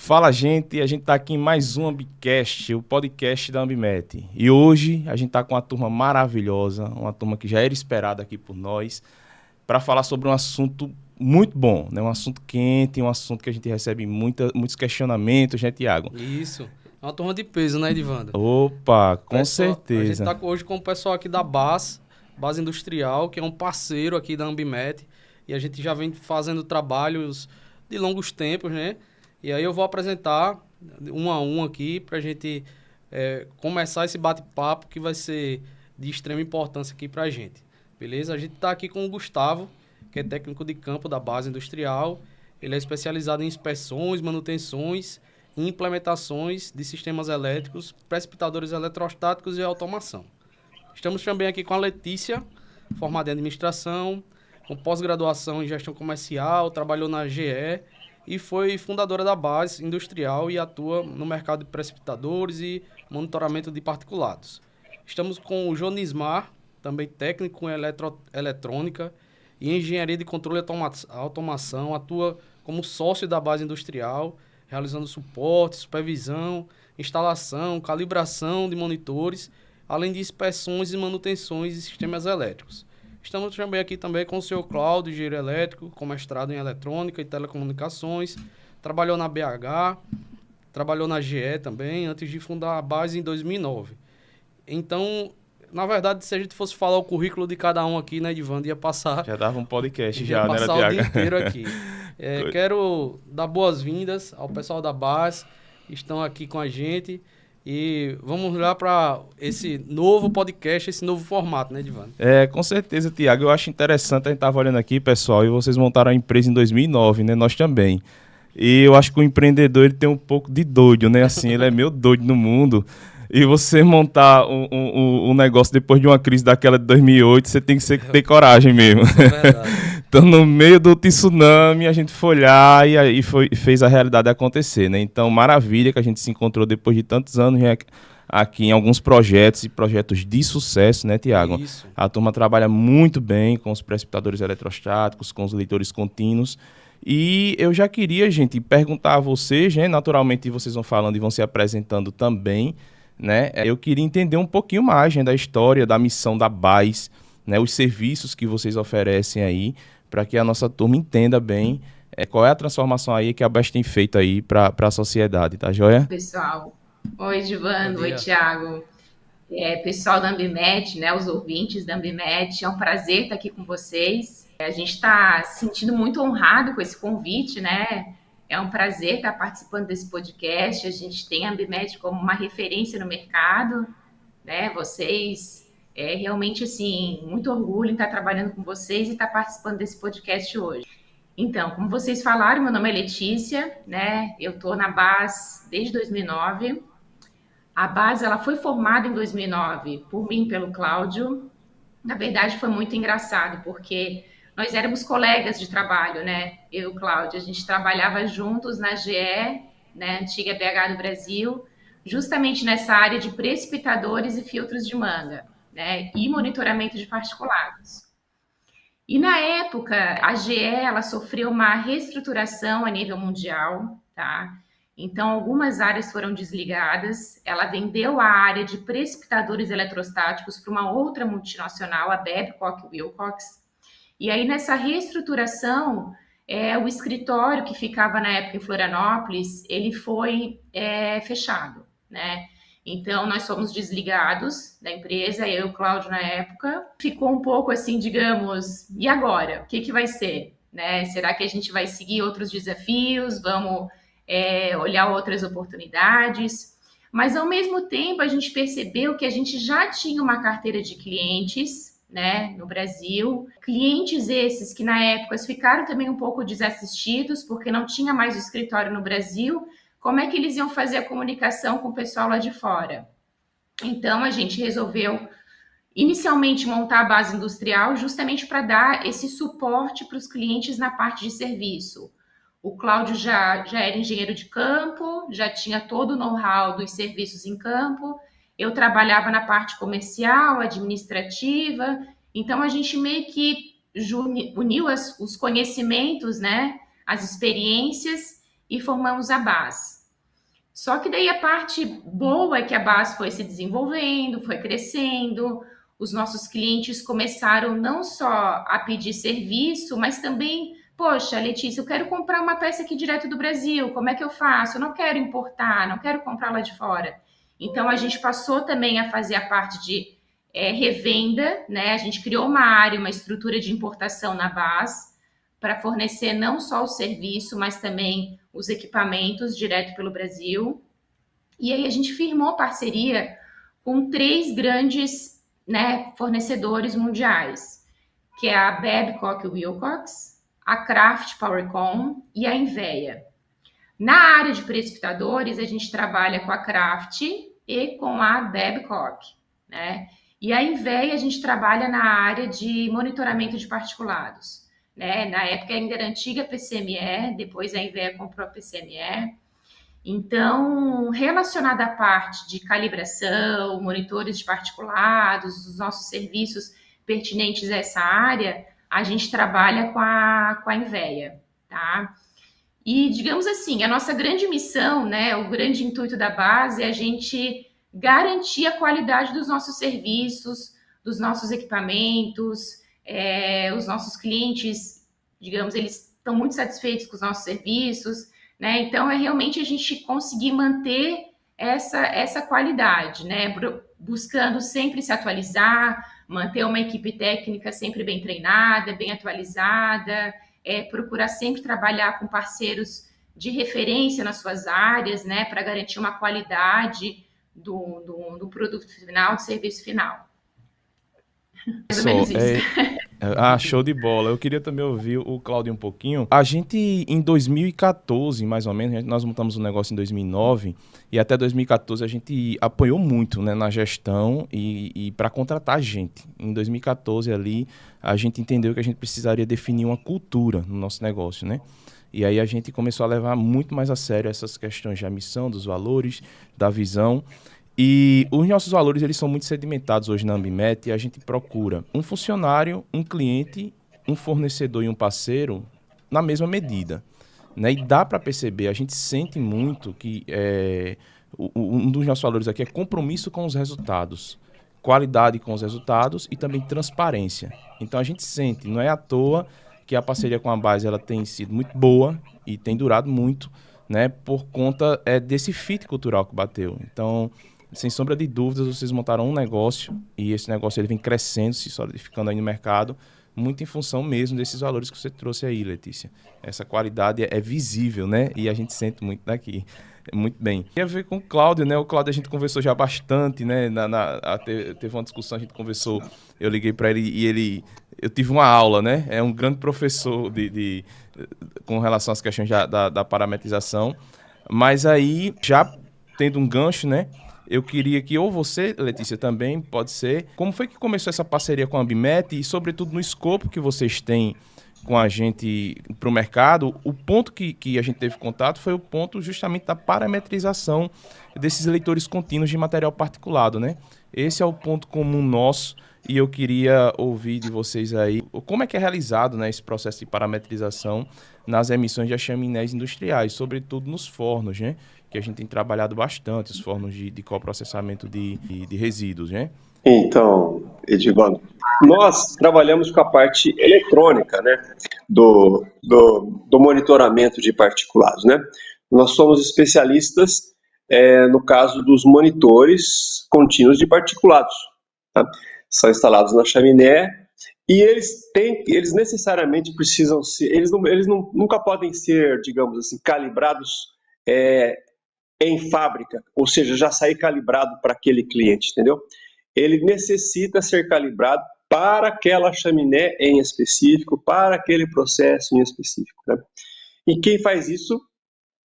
Fala, gente, a gente tá aqui em mais um Ambicast, o podcast da Ambimete. E hoje a gente tá com uma turma maravilhosa, uma turma que já era esperada aqui por nós, para falar sobre um assunto muito bom, né? Um assunto quente, um assunto que a gente recebe muitos questionamentos, né, Tiago? Isso. É uma turma de peso, né, Edivando? Opa, com A gente certeza. tá hoje com o pessoal aqui da Base Industrial, que é um parceiro aqui da Ambimete. E a gente já vem fazendo trabalhos de longos tempos, né? E aí eu vou apresentar um a um aqui pra gente começar esse bate-papo que vai ser de extrema importância aqui pra gente. Beleza? A gente tá aqui com o Gustavo, que é técnico de campo da Base Industrial. Ele é especializado em inspeções, manutenções e implementações de sistemas elétricos, precipitadores eletrostáticos e automação. Estamos também aqui com a Letícia, formada em administração, com pós-graduação em gestão comercial, trabalhou na GE e foi fundadora da Base Industrial e atua no mercado de precipitadores e monitoramento de particulados. Estamos com o Jonismar, também técnico em eletrônica e engenharia de controle e automação, atua como sócio da Base Industrial, realizando suporte, supervisão, instalação, calibração de monitores, além de inspeções e manutenções de sistemas elétricos. Estamos também aqui também com o senhor Cláudio, engenheiro elétrico, com mestrado em eletrônica e telecomunicações, trabalhou na BH, trabalhou na GE também, antes de fundar a Base em 2009. Então, na verdade, se a gente fosse falar o currículo de cada um aqui, né, Edivando, ia passar... Já dava um podcast ia já, né, passar o Tiago? dia inteiro aqui. Quero dar boas-vindas ao pessoal da Base, que estão aqui com a gente. E vamos lá para esse novo podcast, esse novo formato, né, Edivando? Com certeza, Tiago. Eu acho interessante, a gente estava olhando aqui, pessoal, e vocês montaram a empresa em 2009, né? Nós também. E eu acho que o empreendedor ele tem um pouco de doido, né? Assim, ele é meio doido no mundo. E você montar um negócio depois de uma crise daquela de 2008, você tem que ter coragem mesmo. É verdade. Então, no meio do tsunami, a gente foi olhar e aí fez a realidade acontecer, né? Então, maravilha que a gente se encontrou depois de tantos anos aqui em alguns projetos e projetos de sucesso, né, Tiago? Isso. A turma trabalha muito bem com os precipitadores eletrostáticos, com os leitores contínuos. E eu já queria, gente, perguntar a vocês, né? Naturalmente, vocês vão falando e vão se apresentando também, né? Eu queria entender um pouquinho mais, né, da história, da missão da BAS, né, os serviços que vocês oferecem aí, para que a nossa turma entenda bem qual é a transformação aí que a BAS tem feito aí para a sociedade, tá joia? Pessoal, oi Givando, Bom oi dia. Thiago, pessoal da Ambimete, né, os ouvintes da Ambimete, é um prazer estar aqui com vocês. A gente está se sentindo muito honrado com esse convite, né? É um prazer estar participando desse podcast. A gente tem a Ambimete como uma referência no mercado, né? Vocês, realmente, assim, muito orgulho em estar trabalhando com vocês e estar participando desse podcast hoje. Então, como vocês falaram, meu nome é Letícia, né? Eu estou na BAS desde 2009. A BAS ela foi formada em 2009 por mim e pelo Cláudio. Na verdade, foi muito engraçado, porque nós éramos colegas de trabalho, né? Eu e o Cláudio, a gente trabalhava juntos na GE, né? Antiga BH do Brasil, justamente nessa área de precipitadores e filtros de manga, né? E monitoramento de particulados. E na época, a GE ela sofreu uma reestruturação a nível mundial, tá? Então, algumas áreas foram desligadas. Ela vendeu a área de precipitadores eletrostáticos para uma outra multinacional, a Babcock Wilcox. E aí, nessa reestruturação, o escritório que ficava na época em Florianópolis, ele foi fechado, né? Então, nós fomos desligados da empresa, eu e o Cláudio na época. Ficou um pouco assim, digamos, e agora? O que vai ser? Né? Será que a gente vai seguir outros desafios? Vamos olhar outras oportunidades? Mas, ao mesmo tempo, a gente percebeu que a gente já tinha uma carteira de clientes, né, no Brasil. Clientes esses que, na época, ficaram também um pouco desassistidos, porque não tinha mais o escritório no Brasil. Como é que eles iam fazer a comunicação com o pessoal lá de fora? Então, a gente resolveu inicialmente montar a base industrial justamente para dar esse suporte para os clientes na parte de serviço. O Cláudio já era engenheiro de campo, já tinha todo o know-how dos serviços em campo. Eu trabalhava na parte comercial, administrativa. Então, a gente meio que uniu os conhecimentos, né, as experiências, e formamos a base. Só que daí a parte boa é que a base foi se desenvolvendo, foi crescendo, os nossos clientes começaram não só a pedir serviço, mas também, poxa, Letícia, eu quero comprar uma peça aqui direto do Brasil, como é que eu faço? Eu não quero importar, não quero comprar lá de fora. Então a gente passou também a fazer a parte de revenda, né? A gente criou uma área, uma estrutura de importação na base para fornecer não só o serviço, mas também os equipamentos direto pelo Brasil. E aí a gente firmou parceria com 3 grandes, né, fornecedores mundiais, que é a Babcock Wilcox, a Kraft Powercom e a Inveia. Na área de precipitadores, a gente trabalha com a Kraft e com a Babcock, né? E a Inveia a gente trabalha na área de monitoramento de particulados, né? Na época ainda era antiga PCME, depois a Inveia comprou a PCME. Então, relacionada à parte de calibração, monitores de particulados, os nossos serviços pertinentes a essa área, a gente trabalha com a Inveia, tá? E, digamos assim, a nossa grande missão, né, o grande intuito da base é a gente garantir a qualidade dos nossos serviços, dos nossos equipamentos, os nossos clientes, digamos, eles estão muito satisfeitos com os nossos serviços, né? Então, é realmente a gente conseguir manter essa qualidade, né? Buscando sempre se atualizar, manter uma equipe técnica sempre bem treinada, bem atualizada, procurar sempre trabalhar com parceiros de referência nas suas áreas, né? Para garantir uma qualidade do produto final, do serviço final. Mais ou menos isso. Show de bola. Eu queria também ouvir o Cláudio um pouquinho. A gente, em 2014, mais ou menos, nós montamos um negócio em 2009 e até 2014 a gente apoiou muito, né, na gestão e para contratar gente. Em 2014 ali, a gente entendeu que a gente precisaria definir uma cultura no nosso negócio, né? E aí a gente começou a levar muito mais a sério essas questões da missão, dos valores, da visão. E os nossos valores, eles são muito sedimentados hoje na Ambimete e a gente procura um funcionário, um cliente, um fornecedor e um parceiro na mesma medida, né? E dá para perceber, a gente sente muito que um dos nossos valores aqui é compromisso com os resultados, qualidade com os resultados e também transparência. Então a gente sente, não é à toa que a parceria com a base ela tem sido muito boa e tem durado muito, né? Por conta desse fit cultural que bateu. Então, sem sombra de dúvidas, vocês montaram um negócio e esse negócio ele vem crescendo, se solidificando aí no mercado, muito em função mesmo desses valores que você trouxe aí, Letícia. Essa qualidade é visível, né? E a gente sente muito daqui. Muito bem. Tem a ver com o Cláudio, né? O Cláudio a gente conversou já bastante, né? Teve uma discussão, a gente conversou, eu liguei para ele e eu tive uma aula, né? É um grande professor com relação às questões da parametrização. Mas aí, já tendo um gancho, né? Eu queria que ou você, Letícia, também, pode ser, como foi que começou essa parceria com a Ambimete e, sobretudo, no escopo que vocês têm com a gente para o mercado, o ponto que a gente teve contato foi o ponto justamente da parametrização desses leitores contínuos de material particulado, né? Esse é o ponto comum nosso e eu queria ouvir de vocês aí como é que é realizado, né, esse processo de parametrização nas emissões de chaminés industriais, sobretudo nos fornos, né? Que a gente tem trabalhado bastante, os fornos de coprocessamento de resíduos, né? Então, Edivando, nós trabalhamos com a parte eletrônica, né, do monitoramento de particulados, né? Nós somos especialistas no caso dos monitores contínuos de particulados, tá? São instalados na chaminé e eles necessariamente precisam ser, eles nunca podem ser, digamos assim, calibrados em fábrica, ou seja, já sair calibrado para aquele cliente, entendeu? Ele necessita ser calibrado para aquela chaminé em específico, para aquele processo em específico, né? E quem faz isso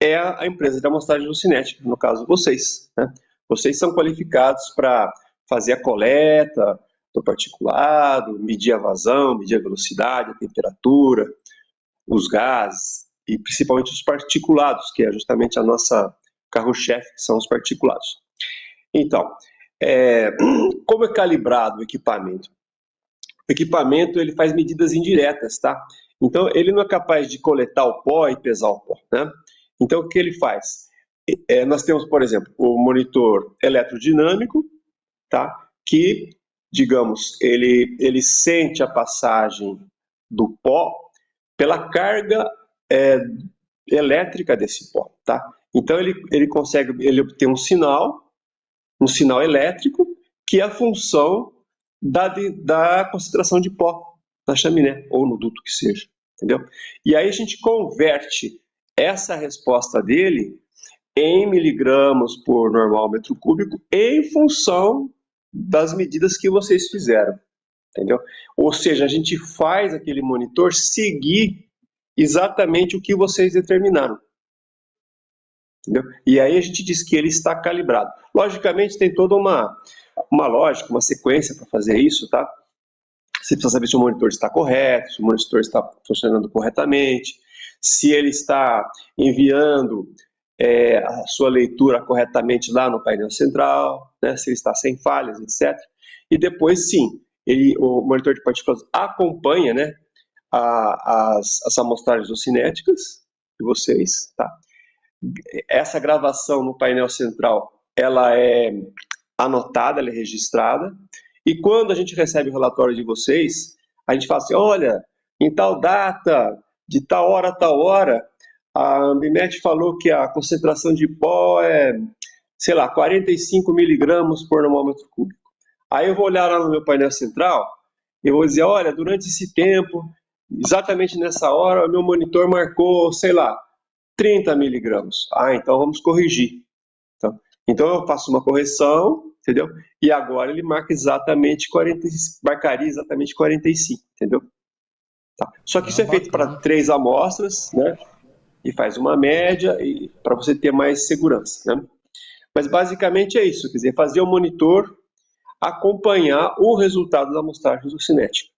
é a empresa de amostragem lucinética, no caso vocês, né? Vocês são qualificados para fazer a coleta do particulado, medir a vazão, medir a velocidade, a temperatura, os gases e principalmente os particulados, que é justamente a nossa carro-chefe, que são os particulados. Então, como é calibrado o equipamento? O equipamento ele faz medidas indiretas, tá? Então, ele não é capaz de coletar o pó e pesar o pó, né? Então, o que ele faz? nós temos, por exemplo, o monitor eletrodinâmico, tá? Que, digamos, ele sente a passagem do pó pela carga elétrica desse pó, tá? Então ele consegue obter um sinal elétrico, que é a função da concentração de pó na chaminé, ou no duto que seja, entendeu? E aí a gente converte essa resposta dele em miligramas por normal metro cúbico em função das medidas que vocês fizeram, entendeu? Ou seja, a gente faz aquele monitor seguir exatamente o que vocês determinaram. Entendeu? E aí a gente diz que ele está calibrado. Logicamente tem toda uma lógica, uma sequência para fazer isso, tá? Você precisa saber se o monitor está correto, se o monitor está funcionando corretamente, se ele está enviando a sua leitura corretamente lá no painel central, né? Se ele está sem falhas, etc. E depois, sim, o monitor de partículas acompanha, né, as amostragens ocinéticas de vocês, tá? Essa gravação no painel central, ela é anotada, ela é registrada, e quando a gente recebe o relatório de vocês, a gente fala assim, olha, em tal data, de tal hora a tal hora, a Ambimet falou que a concentração de pó é, sei lá, 45 miligramas por nanômetro cúbico. Aí eu vou olhar lá no meu painel central, e vou dizer, olha, durante esse tempo, exatamente nessa hora, o meu monitor marcou, sei lá, 30 miligramas. Ah, então vamos corrigir. Então eu faço uma correção, entendeu? E agora ele marcaria exatamente 45, entendeu? Tá. Só que isso é feito para 3 amostras, né? E faz uma média para você ter mais segurança, né? Mas basicamente é isso, quer dizer, fazer o monitor acompanhar o resultado da amostragem ocinética,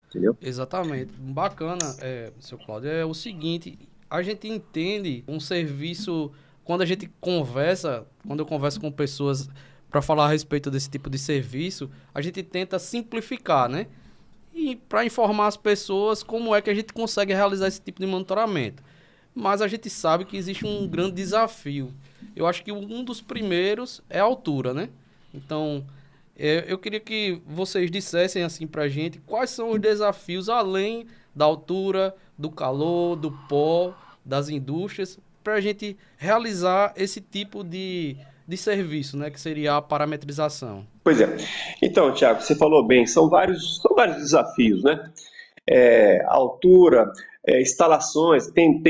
entendeu? Exatamente. Bacana, seu Cláudio, é o seguinte, a gente entende um serviço, quando eu converso com pessoas para falar a respeito desse tipo de serviço, a gente tenta simplificar, né? E para informar as pessoas como é que a gente consegue realizar esse tipo de monitoramento. Mas a gente sabe que existe um grande desafio. Eu acho que um dos primeiros é a altura, né? Então, eu queria que vocês dissessem assim pra gente quais são os desafios além da altura, do calor, do pó, das indústrias, para a gente realizar esse tipo de serviço, né? Que seria a parametrização. Pois é. Então, Thiago, você falou bem, são vários desafios, né? Altura, instalações, tem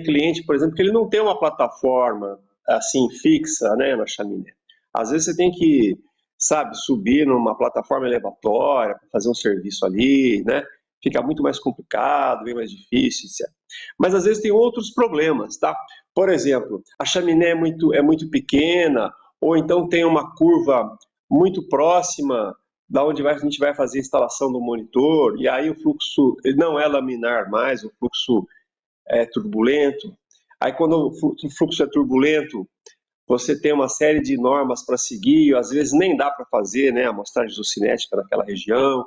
cliente, por exemplo, que ele não tem uma plataforma assim fixa, né, na chaminé. Às vezes você tem que, sabe, subir numa plataforma elevatória para fazer um serviço ali, né? Fica muito mais complicado, bem mais difícil, etc. Mas às vezes tem outros problemas, tá? Por exemplo, a chaminé é muito pequena, ou então tem uma curva muito próxima da onde a gente vai fazer a instalação do monitor, e aí o fluxo ele não é laminar mais, o fluxo é turbulento. Aí quando o fluxo é turbulento, você tem uma série de normas para seguir, às vezes nem dá para fazer, né, a amostragem isocinética naquela região.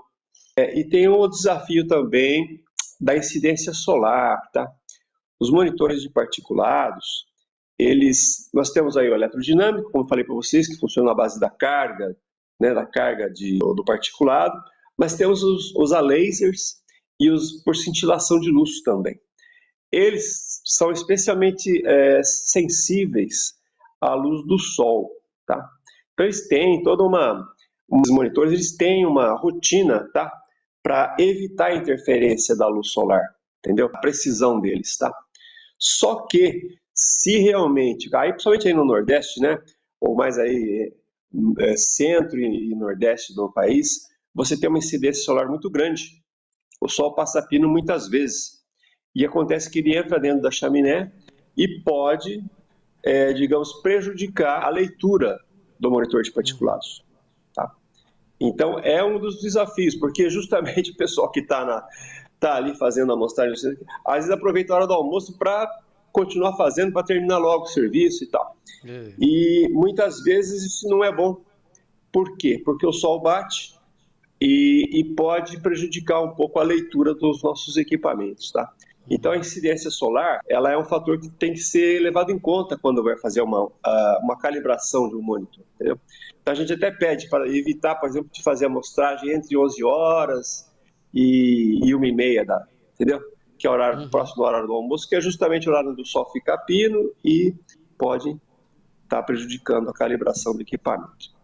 E tem o desafio também da incidência solar, tá? Os monitores de particulados, nós temos aí o eletrodinâmico, como eu falei para vocês, que funciona na base da carga, né, da carga do particulado, mas temos os a lasers e os por cintilação de luz também. Eles são especialmente sensíveis à luz do sol, tá? Então eles têm os monitores eles têm uma rotina, tá? Para evitar a interferência da luz solar, entendeu? A precisão deles, tá? Só que se realmente, aí principalmente aí no Nordeste, né? Ou mais aí centro e Nordeste do país, você tem uma incidência solar muito grande. O sol passa pino muitas vezes. E acontece que ele entra dentro da chaminé e pode, digamos, prejudicar a leitura do monitor de particulados. Tá? Então, é um dos desafios, porque justamente o pessoal que está ali fazendo a amostragem, às vezes aproveita a hora do almoço para continuar fazendo, para terminar logo o serviço e tal. E muitas vezes isso não é bom. Por quê? Porque o sol bate e pode prejudicar um pouco a leitura dos nossos equipamentos, tá? Então, a incidência solar, ela é um fator que tem que ser levado em conta quando vai fazer uma calibração de um monitor, entendeu? Então, a gente até pede para evitar, por exemplo, de fazer a amostragem entre 11 horas e 1h30 entendeu? Que é o horário, próximo do horário do almoço, que é justamente o horário do sol ficar pino e pode estar prejudicando a calibração do equipamento.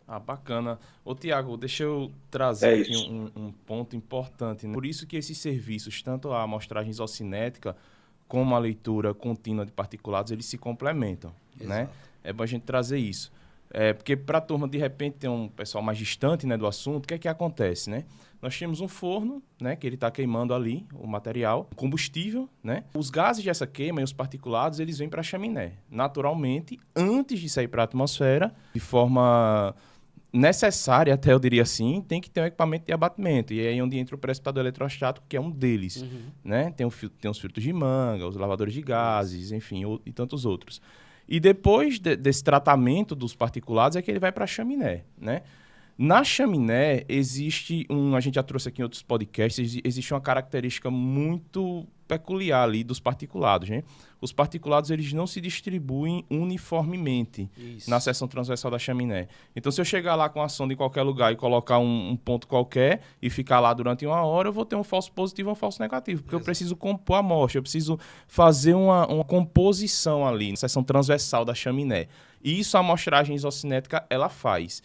Ah, bacana. Ô, Tiago, deixa eu trazer aqui isso. um ponto importante, né? Por isso que esses serviços, tanto a amostragem isocinética como a leitura contínua de particulados, eles se complementam, né? É bom a gente trazer isso. Porque para a turma, de repente, tem um pessoal mais distante, né, do assunto, o que é que acontece, né? Nós temos um forno, né, que ele está queimando ali o material, combustível, né? Os gases dessa queima e os particulados, eles vêm para a chaminé. Naturalmente, antes de sair para a atmosfera, de forma necessária, até eu diria assim, tem que ter um equipamento de abatimento. E é aí onde entra o precipitador eletrostático, que é um deles. Né? Tem os filtros de manga, os lavadores de gases, enfim, e tantos outros. E depois desse tratamento dos particulados é que ele vai para a chaminé, né? Na chaminé existe a gente já trouxe aqui em outros podcasts, existe uma característica muito peculiar ali dos particulados, né? Os particulados, eles não se distribuem uniformemente na seção transversal da chaminé. Então, se eu chegar lá com a sonda em qualquer lugar e colocar um ponto qualquer e ficar lá durante 1 hora, eu vou ter um falso positivo e um falso negativo, porque eu preciso compor a amostra, eu preciso fazer uma composição ali na seção transversal da chaminé. E isso a amostragem isocinética, ela faz.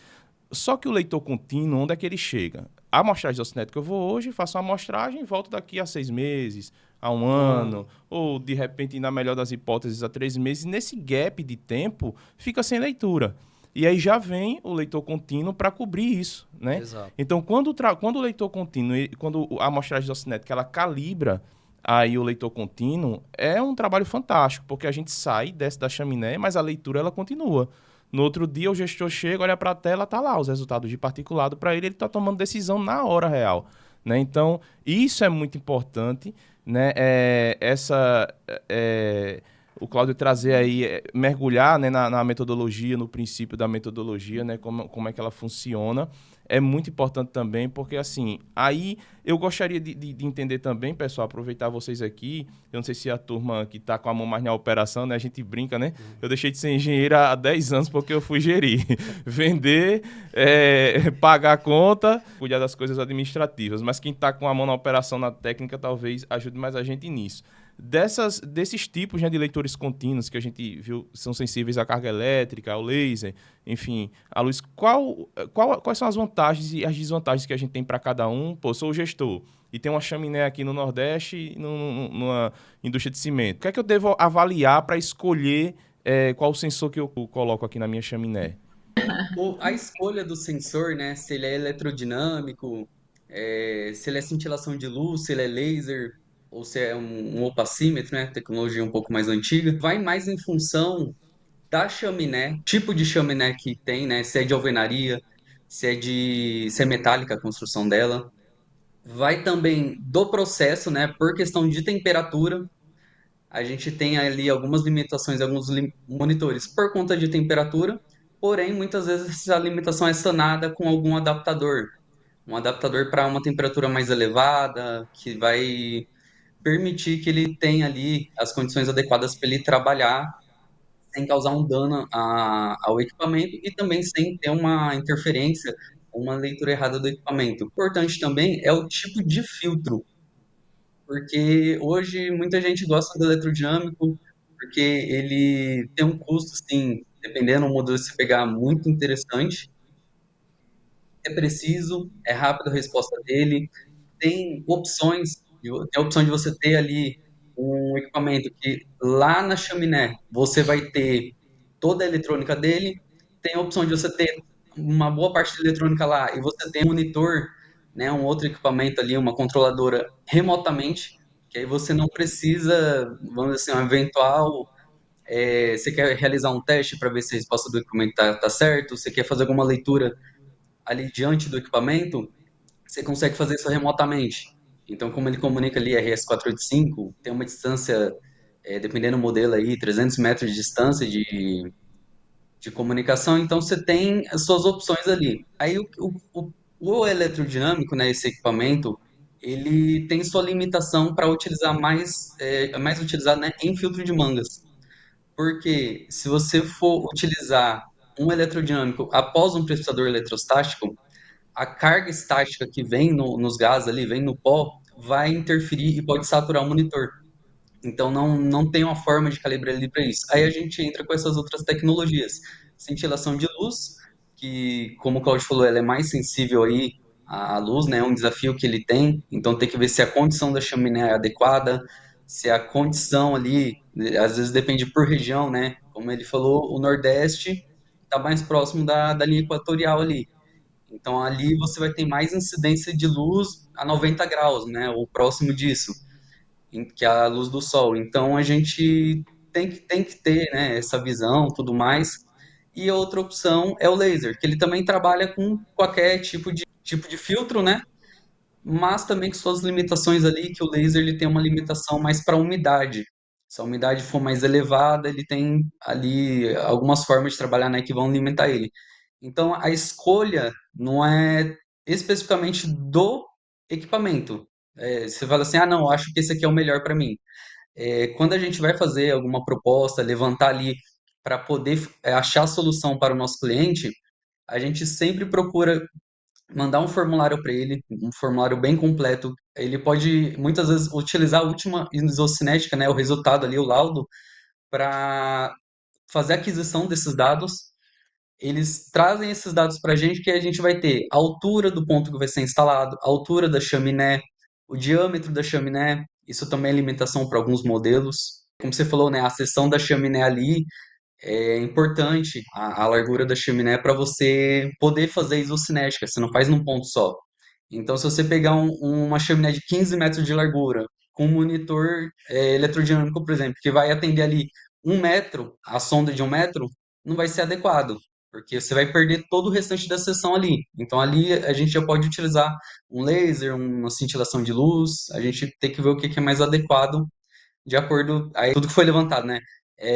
Só que o leitor contínuo, onde é que ele chega? A amostragem isocinética eu vou hoje, faço uma amostragem e volto daqui a 6 meses, a 1 ano, ou de repente, na melhor das hipóteses, a 3 meses. Nesse gap de tempo, fica sem leitura. E aí já vem o leitor contínuo para cobrir isso, né? Exato. Então, quando o leitor contínuo, quando a amostragem isocinética, ela calibra aí o leitor contínuo, é um trabalho fantástico, porque a gente desce da chaminé, mas a leitura ela continua. No outro dia, o gestor chega, olha para a tela, tá lá os resultados de particulado para ele está tomando decisão na hora real, né? Então, isso é muito importante, né? O Cláudio trazer aí, mergulhar, né, na metodologia, no princípio da metodologia, né, como é que ela funciona, é muito importante também, porque assim, aí eu gostaria de entender também, pessoal, aproveitar vocês aqui, eu não sei se a turma que está com a mão mais na operação, né, a gente brinca, né, eu deixei de ser engenheiro há 10 anos porque eu fui gerir, vender, pagar a conta, cuidar das coisas administrativas, mas quem está com a mão na operação, na técnica, talvez ajude mais a gente nisso. Desses tipos, né, de leitores contínuos que a gente viu são sensíveis à carga elétrica, ao laser, enfim, à luz, quais são as vantagens e as desvantagens que a gente tem para cada um? Pô, sou o gestor e tem uma chaminé aqui no Nordeste, numa indústria de cimento. O que é que eu devo avaliar para escolher qual o sensor que eu coloco aqui na minha chaminé? A escolha do sensor, né, se ele é eletrodinâmico, se ele é cintilação de luz, se ele é laser, ou se é um opacímetro, né, tecnologia um pouco mais antiga, vai mais em função da chaminé, tipo de chaminé que tem, né, se é de alvenaria, se é metálica a construção dela. Vai também do processo, né, por questão de temperatura. A gente tem ali algumas limitações, alguns monitores por conta de temperatura, porém, muitas vezes essa limitação é sanada com algum adaptador. Um adaptador para uma temperatura mais elevada, que vai permitir que ele tenha ali as condições adequadas para ele trabalhar sem causar um dano ao equipamento e também sem ter uma interferência, uma leitura errada do equipamento. Importante também é o tipo de filtro, porque hoje muita gente gosta do eletrodinâmico, porque ele tem um custo, assim, dependendo do modelo que você pegar, muito interessante, é preciso, é rápido a resposta dele, tem opções, tem a opção de você ter ali um equipamento que lá na chaminé você vai ter toda a eletrônica dele, tem a opção de você ter uma boa parte de eletrônica lá e você tem um monitor, né, um outro equipamento ali, uma controladora remotamente, que aí você não precisa, vamos dizer assim, um eventual, você quer realizar um teste para ver se a resposta do equipamento tá certo, você quer fazer alguma leitura ali diante do equipamento, você consegue fazer isso remotamente. Então, como ele comunica ali RS485, tem uma distância, dependendo do modelo aí, 300 metros de distância de comunicação, então você tem as suas opções ali. Aí o eletrodinâmico, né, esse equipamento, ele tem sua limitação para utilizar mais utilizado, né, em filtro de mangas. Porque se você for utilizar um eletrodinâmico após um precipitador eletrostático, a carga estática que vem nos gases ali, vem no pó, vai interferir e pode saturar o monitor. Então não tem uma forma de calibrar ele para isso. Aí a gente entra com essas outras tecnologias. Cintilação de luz, que, como o Claudio falou, ela é mais sensível aí à luz, né? É um desafio que ele tem. Então tem que ver se a condição da chaminé é adequada, se a condição ali, às vezes depende por região, né? Como ele falou, o Nordeste está mais próximo da linha equatorial ali. Então ali você vai ter mais incidência de luz a 90 graus, né? Ou próximo disso que é a luz do sol. Então a gente tem que ter, né, essa visão, tudo mais. E a outra opção é o laser, que ele também trabalha com qualquer tipo de filtro, né? Mas também com suas limitações ali, que o laser ele tem uma limitação mais para umidade. Se a umidade for mais elevada, ele tem ali algumas formas de trabalhar, né, que vão limitar ele. Então a escolha não é especificamente do equipamento. Você fala assim, ah, não, acho que esse aqui é o melhor para mim. Quando a gente vai fazer alguma proposta, levantar ali para poder achar a solução para o nosso cliente, a gente sempre procura mandar um formulário para ele, um formulário bem completo. Ele pode muitas vezes utilizar a última isocinética, né, o resultado ali, o laudo, para fazer a aquisição desses dados. Eles trazem esses dados para a gente que a gente vai ter a altura do ponto que vai ser instalado, a altura da chaminé, o diâmetro da chaminé. Isso também é limitação para alguns modelos. Como você falou, né, a seção da chaminé ali é importante, a largura da chaminé para você poder fazer isocinética, você não faz num ponto só. Então, se você pegar uma chaminé de 15 metros de largura, com um monitor eletrodinâmico, por exemplo, que vai atender ali 1 metro, a sonda de 1 metro, não vai ser adequado, porque você vai perder todo o restante da seção ali. Então, ali a gente já pode utilizar um laser, uma cintilação de luz, a gente tem que ver o que é mais adequado de acordo aí tudo que foi levantado, né?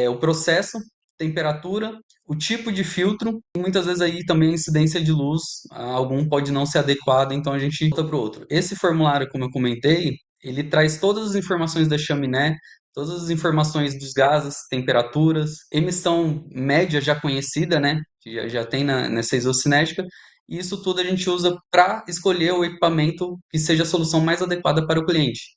O processo, temperatura, o tipo de filtro e muitas vezes aí também a incidência de luz, algum pode não ser adequado, então a gente volta para o outro. Esse formulário, como eu comentei, ele traz todas as informações da chaminé, todas as informações dos gases, temperaturas, emissão média já conhecida, né? Que já tem nessa isocinética. E isso tudo a gente usa para escolher o equipamento que seja a solução mais adequada para o cliente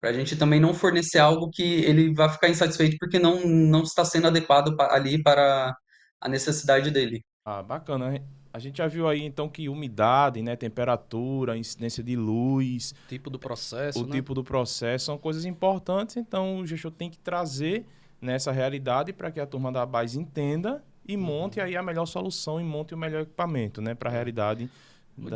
para a gente também não fornecer algo que ele vai ficar insatisfeito porque não está sendo adequado ali para a necessidade dele. Ah, bacana. A gente já viu aí então que umidade, né, temperatura, incidência de luz, Tipo do processo, o né? tipo do processo são coisas importantes, então o gestor tem que trazer nessa realidade para que a turma da base entenda e monte aí a melhor solução e monte o melhor equipamento, né, para a realidade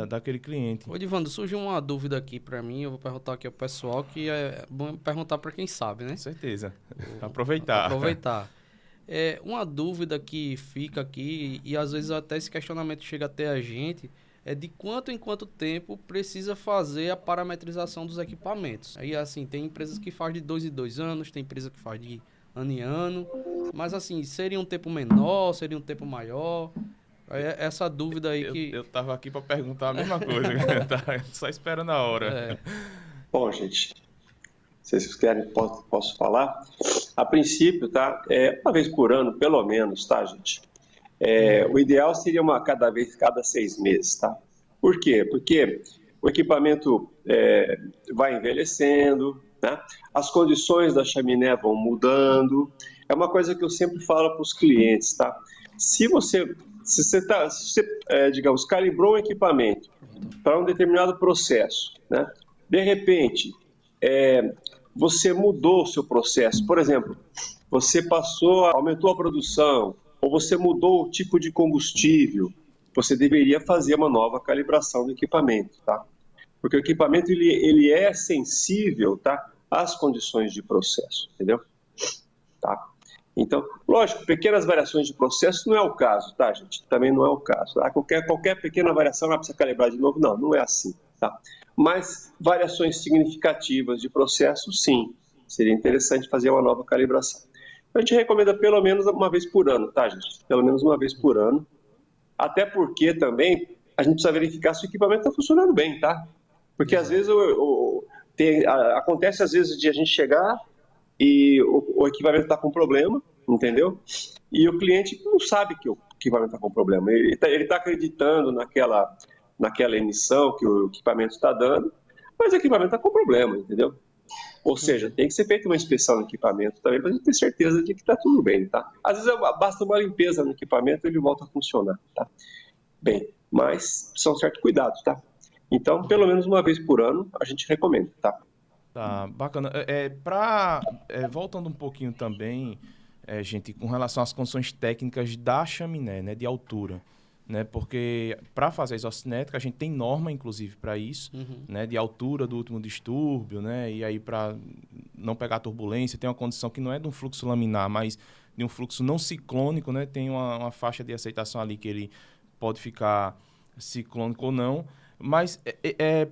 daquele cliente. Ô, Divando, surgiu uma dúvida aqui para mim, eu vou perguntar aqui ao pessoal, que é bom perguntar para quem sabe, né? Com certeza. Aproveitar. Aproveitar. Uma dúvida que fica aqui, e às vezes até esse questionamento chega até a gente, é de quanto em quanto tempo precisa fazer a parametrização dos equipamentos. Aí, assim, tem empresas que faz de 2 em 2 anos, tem empresa que faz de ano em ano, mas assim, seria um tempo menor, seria um tempo maior? Essa dúvida aí que... Eu tava aqui para perguntar a mesma coisa, tá só esperando a hora. Bom, gente, se vocês querem, posso falar. A princípio, tá? Uma vez por ano, pelo menos, tá, gente? O ideal seria cada 6 meses, tá? Por quê? Porque o equipamento vai envelhecendo, né? As condições da chaminé vão mudando. É uma coisa que eu sempre falo para os clientes, tá? Se você digamos, calibrou um equipamento para um determinado processo, né? De repente, você mudou o seu processo. Por exemplo, você aumentou a produção, ou você mudou o tipo de combustível, você deveria fazer uma nova calibração do equipamento, tá? Porque o equipamento ele é sensível, tá, às condições de processo, entendeu? Tá? Então, lógico, pequenas variações de processo não é o caso, tá, gente? Também não é o caso. Tá? Qualquer pequena variação vai precisar calibrar de novo? Não é assim, tá? Mas variações significativas de processo, sim, seria interessante fazer uma nova calibração. A gente recomenda pelo menos uma vez por ano, tá, gente? Pelo menos uma vez por ano. Até porque também a gente precisa verificar se o equipamento está funcionando bem, tá? Porque às vezes Acontece às vezes de a gente chegar e o equipamento está com problema, entendeu? E o cliente não sabe que o equipamento está com problema. Ele tá acreditando naquela emissão que o equipamento está dando, mas o equipamento está com problema, entendeu? Ou seja, tem que ser feita uma inspeção no equipamento também para a gente ter certeza de que está tudo bem, tá? Às vezes basta uma limpeza no equipamento e ele volta a funcionar, tá? Bem, mas são certos cuidados, tá? Então, pelo menos uma vez por ano, a gente recomenda, tá? Tá, bacana. Voltando um pouquinho também, gente, com relação às condições técnicas da chaminé, né, de altura, né, porque para fazer a isocinética a gente tem norma, inclusive, para isso, né, de altura do último distúrbio, né, e aí para não pegar turbulência, tem uma condição que não é de um fluxo laminar, mas de um fluxo não ciclônico, né, tem uma faixa de aceitação ali que ele pode ficar ciclônico ou não. Mas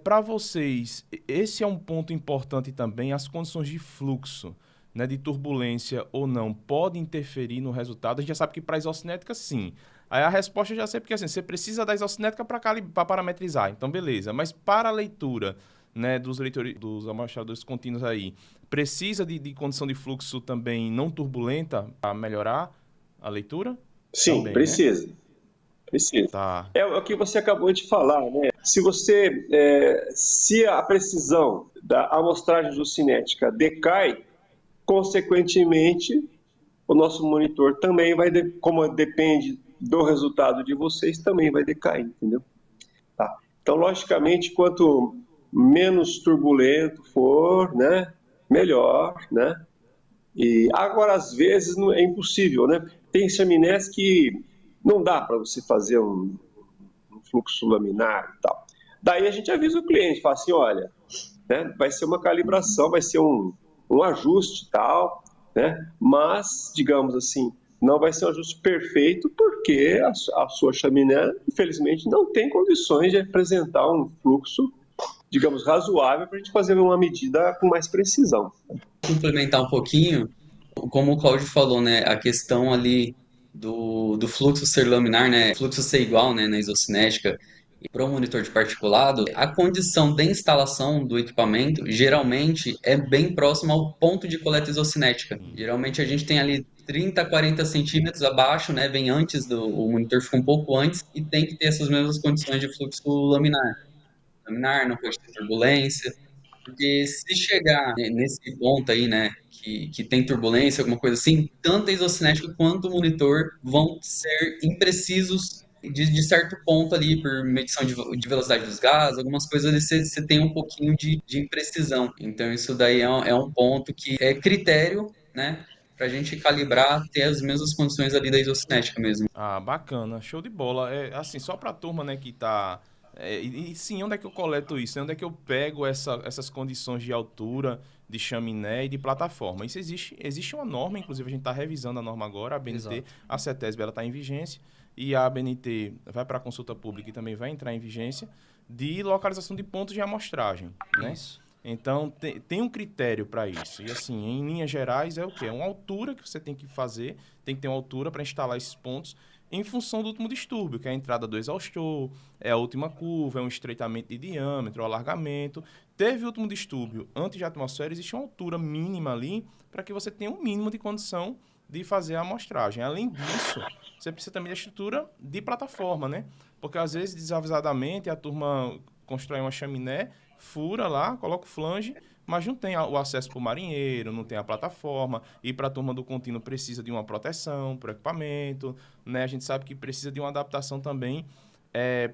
para vocês, esse é um ponto importante também, as condições de fluxo, né, de turbulência ou não, podem interferir no resultado. A gente já sabe que para a isocinética, sim. Aí a resposta eu já sei, porque assim, você precisa da isocinética para parametrizar, então beleza. Mas para a leitura, né, dos amostradores contínuos aí, precisa de condição de fluxo também não turbulenta para melhorar a leitura? Sim, também, precisa. Né? Precisa. Tá. É o que você acabou de falar, né? Se a precisão da amostragem isocinética decai, consequentemente, o nosso monitor também como depende do resultado de vocês, também vai decair, entendeu? Tá. Então, logicamente, quanto menos turbulento for, né, melhor, né? E agora, às vezes, não é impossível, né? Tem chaminés que não dá para você fazer um fluxo laminar e tal. Daí a gente avisa o cliente, fala assim, olha, né, vai ser uma calibração, vai ser um ajuste e tal, né? Mas, digamos assim, não vai ser um ajuste perfeito porque a sua chaminé, infelizmente, não tem condições de apresentar um fluxo, digamos, razoável para a gente fazer uma medida com mais precisão. Complementar um pouquinho, como o Cláudio falou, né, a questão ali do fluxo ser laminar, né, fluxo ser igual, né, na isocinética para um monitor de particulado, a condição de instalação do equipamento geralmente é bem próxima ao ponto de coleta isocinética. Geralmente a gente tem ali 30, 40 centímetros abaixo, né, bem antes o monitor fica um pouco antes e tem que ter essas mesmas condições de fluxo laminar. Laminar, não pode ter turbulência, porque se chegar nesse ponto aí, né, que tem turbulência, alguma coisa assim, tanto a isocinética quanto o monitor vão ser imprecisos de certo ponto ali, por medição de velocidade dos gases, algumas coisas ali você tem um pouquinho de imprecisão. Então isso daí é um ponto que é critério, né, para a gente calibrar, ter as mesmas condições ali da isocinética mesmo. Ah, bacana, show de bola. Assim, só pra turma, né, que tá... sim, onde é que eu coleto isso? Onde é que eu pego essas condições de altura, de chaminé e de plataforma? Isso existe uma norma, inclusive a gente está revisando a norma agora, a BNT, Exato. a CETESB, ela está em vigência, e a ABNT vai para a consulta pública e também vai entrar em vigência, de localização de pontos de amostragem, né? Isso. Então, tem um critério para isso. E assim, em linhas gerais, é o quê? É uma altura que você tem que fazer, tem que ter uma altura para instalar esses pontos em função do último distúrbio, que é a entrada do exaustor, é a última curva, é um estreitamento de diâmetro, alargamento. Teve o último distúrbio antes da atmosfera, existe uma altura mínima ali para que você tenha um mínimo de condição de fazer a amostragem. Além disso, você precisa também da estrutura de plataforma, né? Porque às vezes, desavisadamente, a turma constrói uma chaminé, fura lá, coloca o flange, mas não tem o acesso para o marinheiro, não tem a plataforma, e para a turma do contínuo precisa de uma proteção para o equipamento, né? A gente sabe que precisa de uma adaptação também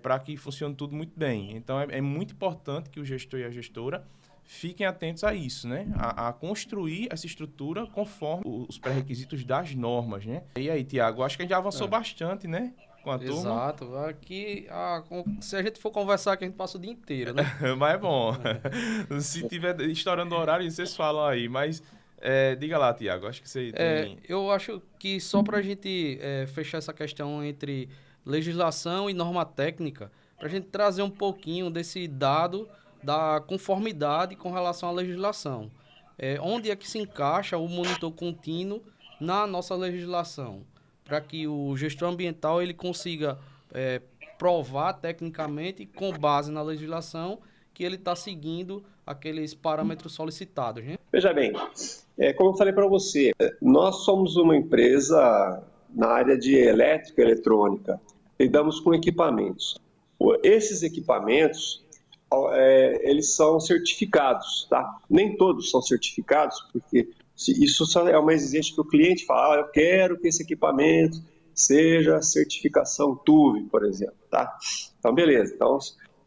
para que funcione tudo muito bem. Então, é muito importante que o gestor e a gestora fiquem atentos a isso, né? A construir essa estrutura conforme os pré-requisitos das normas, né? E aí, Tiago, acho que a gente já avançou bastante, né? Com a turma. Exato. Aqui, se a gente for conversar aqui, a gente passa o dia inteiro, né? Mas é bom. Se tiver estourando o horário, vocês falam aí. Mas diga lá, Tiago. Acho que você tem... Eu acho que só para a gente fechar essa questão entre legislação e norma técnica, para a gente trazer um pouquinho desse dado da conformidade com relação à legislação. Onde é que se encaixa o monitor contínuo na nossa legislação? Para que o gestor ambiental ele consiga provar tecnicamente, com base na legislação, que ele está seguindo aqueles parâmetros solicitados, né? Veja bem, como eu falei para você, nós somos uma empresa na área de elétrica e eletrônica, lidamos com equipamentos. Esses equipamentos, eles são certificados, tá? Nem todos são certificados, porque isso só é uma exigência que o cliente fala, eu quero que esse equipamento seja certificação TÜV, por exemplo, tá? Então, beleza, então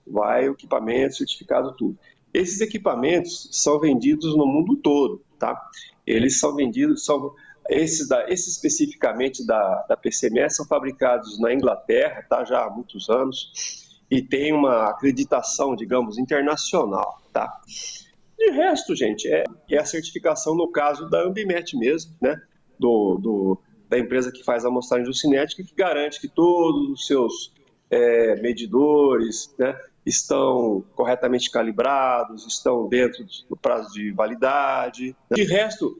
vai o equipamento certificado TÜV. Esses equipamentos são vendidos no mundo todo, tá? Eles são vendidos, esses especificamente da PCMS são fabricados na Inglaterra, tá? Já há muitos anos, e tem uma acreditação, digamos, internacional, tá? De resto, gente, é a certificação no caso da Ambimet mesmo, né? Da empresa que faz a amostragem cinética, que garante que todos os seus medidores, né, estão corretamente calibrados, estão dentro do prazo de validade. De resto,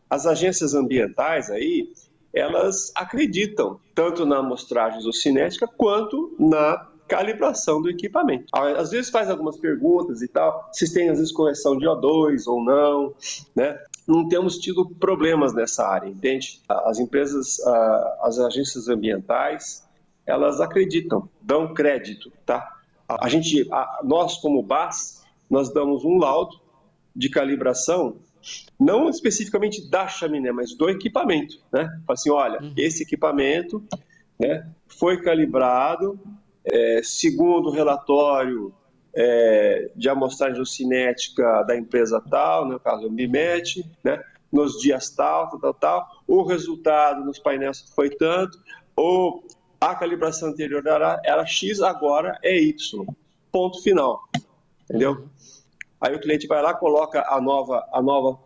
as agências ambientais aí, elas acreditam tanto na amostragem isocinética quanto na calibração do equipamento. Às vezes faz algumas perguntas e tal, se tem às vezes correção de O2 ou não, né? Não temos tido problemas nessa área, entende? As empresas, as agências ambientais, elas acreditam, dão crédito, tá? Nós como BAS, nós damos um laudo de calibração, não especificamente da chaminé, mas do equipamento, né? Fala assim, olha, esse equipamento, né, foi calibrado segundo o relatório de amostragem isocinética da empresa tal, no caso Ambimet, né, nos dias tal, o resultado nos painéis foi tanto, ou a calibração anterior era X, agora é Y. Ponto final. Entendeu? Aí o cliente vai lá, coloca a nova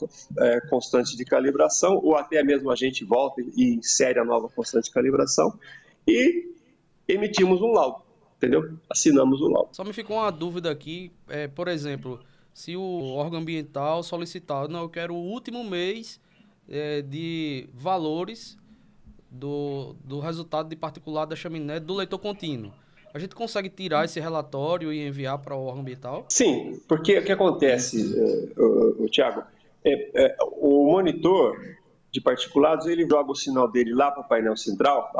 constante de calibração, ou até mesmo a gente volta e insere a nova constante de calibração e emitimos um laudo. Entendeu? Assinamos o laudo. Só me ficou uma dúvida aqui, por exemplo, se o órgão ambiental solicitar, não, eu quero o último mês de valores do resultado de particulado da chaminé do leitor contínuo. A gente consegue tirar esse relatório e enviar para o órgão ambiental? Sim, porque o que acontece, Thiago, o monitor de particulados, ele joga o sinal dele lá para o painel central,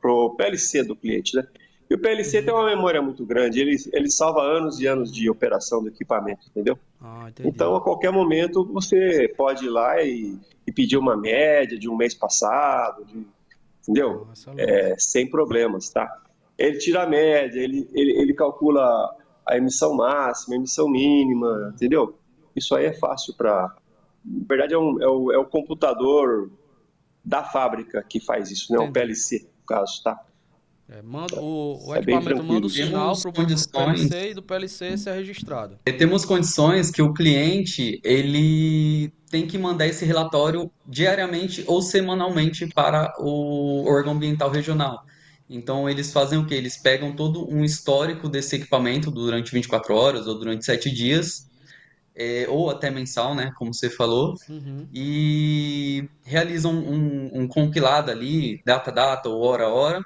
para o PLC do cliente, né? E o PLC tem uma memória muito grande, ele salva anos e anos de operação do equipamento, entendeu? Então, a qualquer momento, você pode ir lá e pedir uma média de um mês passado, entendeu? Sem problemas, tá? Ele tira a média, ele calcula a emissão máxima, a emissão mínima, entendeu? Isso aí é fácil para... Na verdade, é o computador da fábrica que faz isso, né? O PLC, no caso, tá? O equipamento manda o sinal para o PLC e do PLC ser registrado. Temos condições que o cliente ele tem que mandar esse relatório diariamente ou semanalmente para o órgão ambiental regional. Então, eles fazem o quê? Eles pegam todo um histórico desse equipamento durante 24 horas ou durante 7 dias, ou até mensal, né, como você falou, e realizam um compilado ali, data ou hora,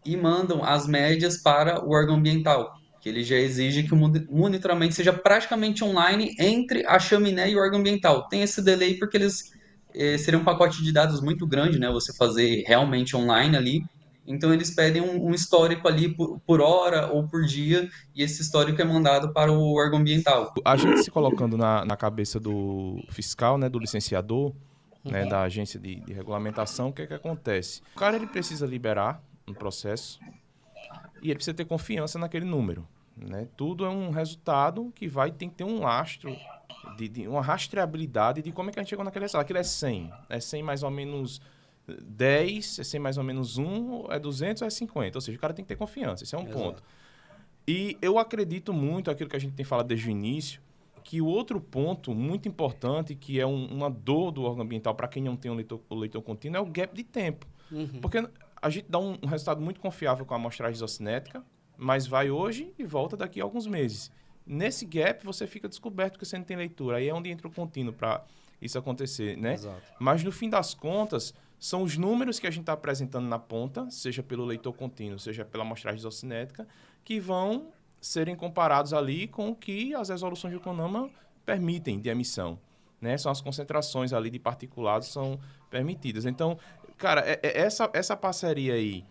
e mandam as médias para o órgão ambiental, que ele já exige que o monitoramento seja praticamente online entre a chaminé e o órgão ambiental. Tem esse delay porque seria um pacote de dados muito grande, né, você fazer realmente online ali. Então, eles pedem um histórico ali por hora ou por dia, e esse histórico é mandado para o órgão ambiental. A gente se colocando na cabeça do fiscal, né, do licenciador, né, da agência de regulamentação, o que é que acontece? O cara ele precisa liberar um processo e ele precisa ter confiança naquele número, né? Tudo é um resultado que tem que ter um lastro, uma rastreabilidade de como é que a gente chegou naquele resultado. Aquilo é 100. É 100 mais ou menos 10, é 100 mais ou menos 1, é 200 ou é 50. Ou seja, o cara tem que ter confiança. Esse é um ponto. E eu acredito muito, aquilo que a gente tem falado desde o início, que o outro ponto muito importante, que é uma dor do órgão ambiental para quem não tem o leitor contínuo, é o gap de tempo. Porque a gente dá um resultado muito confiável com a amostragem isocinética, mas vai hoje e volta daqui a alguns meses. Nesse gap, você fica descoberto que você não tem leitura. Aí é onde entra o contínuo para isso acontecer, né? Exato. Mas, no fim das contas, são os números que a gente está apresentando na ponta, seja pelo leitor contínuo, seja pela amostragem isocinética, que vão serem comparados ali com o que as resoluções do CONAMA permitem de emissão, né? São as concentrações ali de particulados são permitidas. Então, cara, essa parceria aí,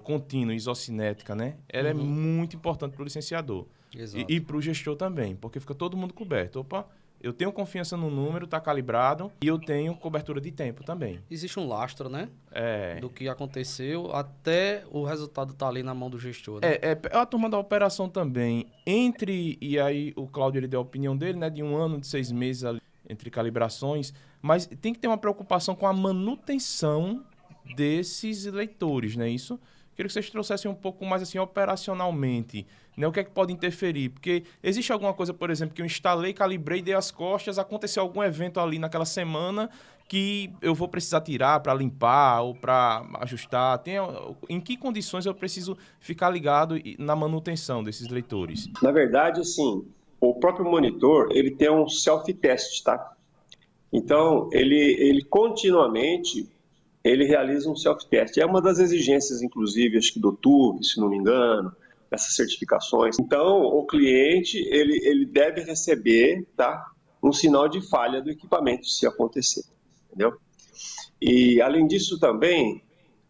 contínua, isocinética, né? Ela é muito importante para o licenciador. Exato. E para o gestor também, porque fica todo mundo coberto. Opa, eu tenho confiança no número, está calibrado, e eu tenho cobertura de tempo também. Existe um lastro, né? É. Do que aconteceu até o resultado tá ali na mão do gestor, né? É a turma da operação também, e aí o Cláudio ele deu a opinião dele, né, de 1 ano, de 6 meses ali, entre calibrações, mas tem que ter uma preocupação com a manutenção desses leitores, né, isso? Queria que vocês trouxessem um pouco mais, assim, operacionalmente, né, o que é que pode interferir, porque existe alguma coisa, por exemplo, que eu instalei, calibrei, dei as costas, aconteceu algum evento ali naquela semana que eu vou precisar tirar para limpar ou para ajustar? Em que condições eu preciso ficar ligado na manutenção desses leitores? Na verdade, assim, o próprio monitor, ele tem um self-test, tá? Então, ele continuamente, ele realiza um self-test. É uma das exigências, inclusive, acho que do TÜV, se não me engano, dessas certificações. Então, o cliente, ele deve receber, tá, um sinal de falha do equipamento, se acontecer, entendeu? E, além disso, também,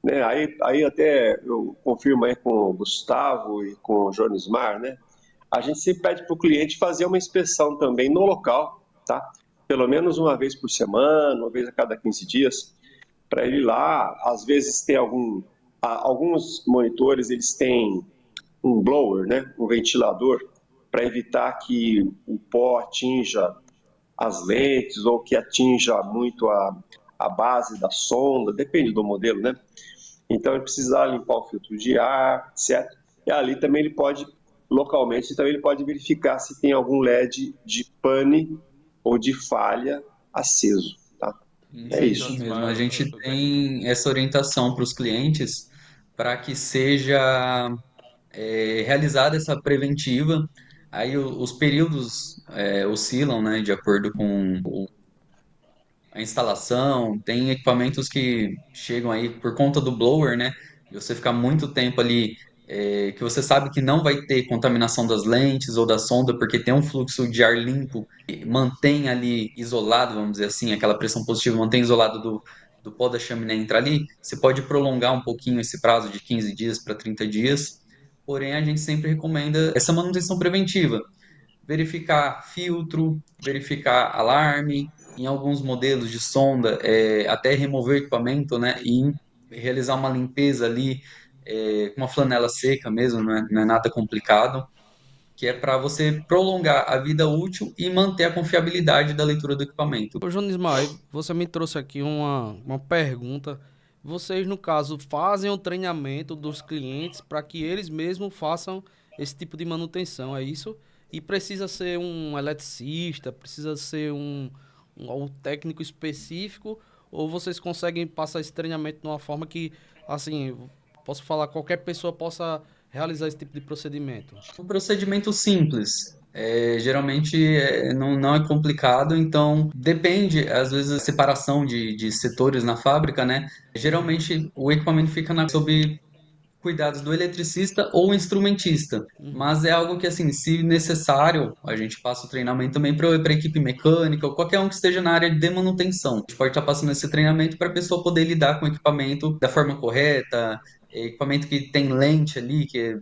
né, aí até eu confirmo aí com o Gustavo e com o Jonismar, né, a gente sempre pede para o cliente fazer uma inspeção também no local, tá? Pelo menos uma vez por semana, uma vez a cada 15 dias, para ele ir lá. Às vezes tem alguns monitores, eles têm um blower, né, um ventilador, para evitar que o pó atinja as lentes ou que atinja muito a base da sonda, depende do modelo, né? Então ele precisa limpar o filtro de ar, certo? E ali também ele pode, localmente, então ele pode verificar se tem algum LED de pane ou de falha aceso, tá? É Isso isso. mesmo. A gente tem essa orientação para os clientes para que seja realizada essa preventiva. Aí os períodos oscilam, né, de acordo com a instalação. Tem equipamentos que chegam aí por conta do blower, né? E você ficar muito tempo ali, que você sabe que não vai ter contaminação das lentes ou da sonda, porque tem um fluxo de ar limpo, e mantém ali isolado, vamos dizer assim, aquela pressão positiva mantém isolado do pó da chaminé entrar ali. Você pode prolongar um pouquinho esse prazo de 15 dias para 30 dias, porém a gente sempre recomenda essa manutenção preventiva, verificar filtro, verificar alarme, em alguns modelos de sonda, até remover o equipamento, né, e realizar uma limpeza ali com uma flanela seca mesmo, não é nada complicado, que é para você prolongar a vida útil e manter a confiabilidade da leitura do equipamento. Ô, João Ismael, você me trouxe aqui uma pergunta. Vocês, no caso, fazem o treinamento dos clientes para que eles mesmos façam esse tipo de manutenção, é isso? E precisa ser um eletricista, precisa ser um técnico específico, ou vocês conseguem passar esse treinamento de uma forma que, assim, posso falar, qualquer pessoa possa realizar esse tipo de procedimento? Um procedimento simples. Geralmente não é complicado, então depende, às vezes, a separação de setores na fábrica, né? Geralmente o equipamento fica sob cuidados do eletricista ou instrumentista, mas é algo que, assim, se necessário, a gente passa o treinamento também para a equipe mecânica ou qualquer um que esteja na área de manutenção. A gente pode estar passando esse treinamento para a pessoa poder lidar com o equipamento da forma correta, equipamento que tem lente ali, que é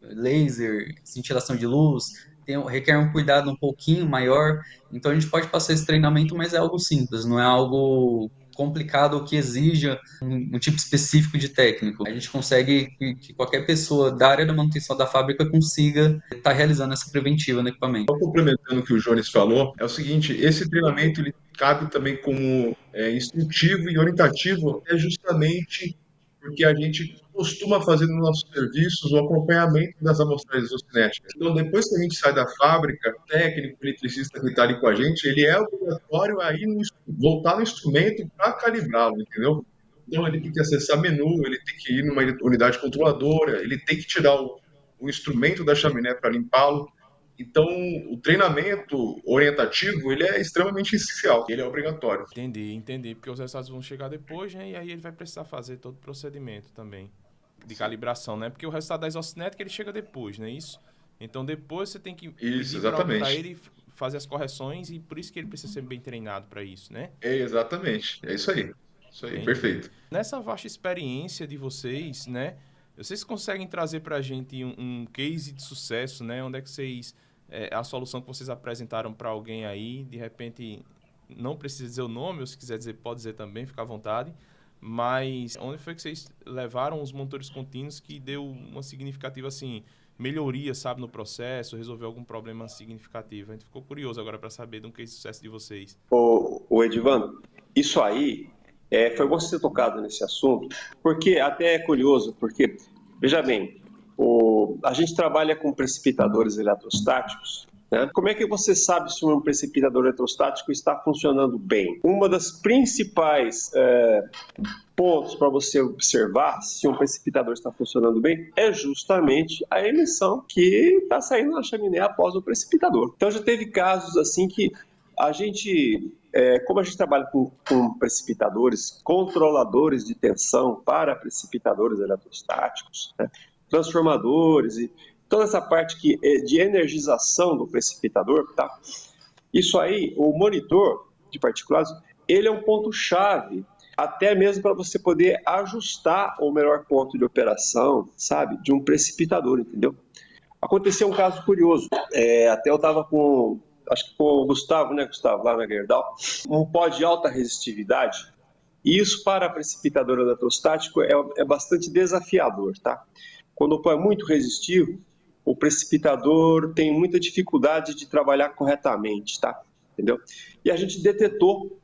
laser, cintilação de luz, requer um cuidado um pouquinho maior. Então a gente pode passar esse treinamento, mas é algo simples, não é algo complicado ou que exija um tipo específico de técnico. A gente consegue que qualquer pessoa da área da manutenção da fábrica consiga estar realizando essa preventiva no equipamento. Só complementando o que o Jones falou, é o seguinte: esse treinamento ele cabe também como instrutivo e orientativo, justamente porque a gente costuma fazer nos nossos serviços o acompanhamento das amostragens cinéticas. Então, depois que a gente sai da fábrica, o técnico, o eletricista que está ali com a gente, ele é obrigatório a ir voltar no instrumento para calibrá-lo, entendeu? Então, ele tem que acessar menu, ele tem que ir numa unidade controladora, ele tem que tirar o instrumento da chaminé para limpá-lo. Então, o treinamento orientativo, ele é extremamente essencial, ele é obrigatório. Entendi, porque os resultados vão chegar depois, né, e aí ele vai precisar fazer todo o procedimento também de calibração, né, porque o resultado da isocinética ele chega depois, né, isso? Então depois você tem que Isso, pedir para exatamente. ele fazer as correções e por isso que ele precisa ser bem treinado para isso, né? É exatamente. É isso aí. Isso aí, Entendi. perfeito. Nessa vasta experiência de vocês, né? Vocês conseguem trazer para a gente um case de sucesso, né? Onde é que vocês... a solução que vocês apresentaram para alguém aí, de repente, não precisa dizer o nome, ou se quiser dizer, pode dizer também, fica à vontade. Mas onde foi que vocês levaram os monitores contínuos que deu uma significativa, assim, melhoria, sabe, no processo, resolveu algum problema significativo? A gente ficou curioso agora para saber de um case de sucesso de vocês. O Edivando, isso aí foi bom você ter tocado nesse assunto, porque até é curioso, porque, veja bem, a gente trabalha com precipitadores eletrostáticos, né? Como é que você sabe se um precipitador eletrostático está funcionando bem? Uma das principais pontos para você observar se um precipitador está funcionando bem é justamente a emissão que está saindo na chaminé após o precipitador. Então já teve casos assim que a gente, como a gente trabalha com precipitadores, controladores de tensão para precipitadores eletrostáticos, né, transformadores e toda essa parte de energização do precipitador, tá? Isso aí, o monitor de particulados, ele é um ponto-chave até mesmo para você poder ajustar o melhor ponto de operação, sabe, de um precipitador, entendeu? Aconteceu um caso curioso, até eu estava acho que com o Gustavo, né, Gustavo, lá na Gerdau, um pó de alta resistividade, e isso para precipitador eletrostático é bastante desafiador, tá? Quando o pó é muito resistivo, o precipitador tem muita dificuldade de trabalhar corretamente, tá? Entendeu? E a gente detetou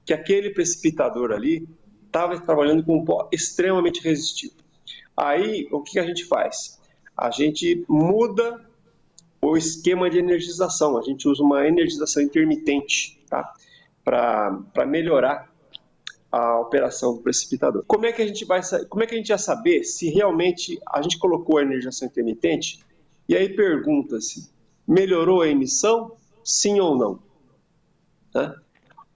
que aquele precipitador ali estava trabalhando com um pó extremamente resistivo. Aí, o que a gente faz? A gente muda o esquema de energização, a gente usa uma energização intermitente, tá? Para melhorar a operação do precipitador. Como é que a gente vai saber se realmente a gente colocou a energização intermitente? E aí pergunta-se, melhorou a emissão? Sim ou não? Tá?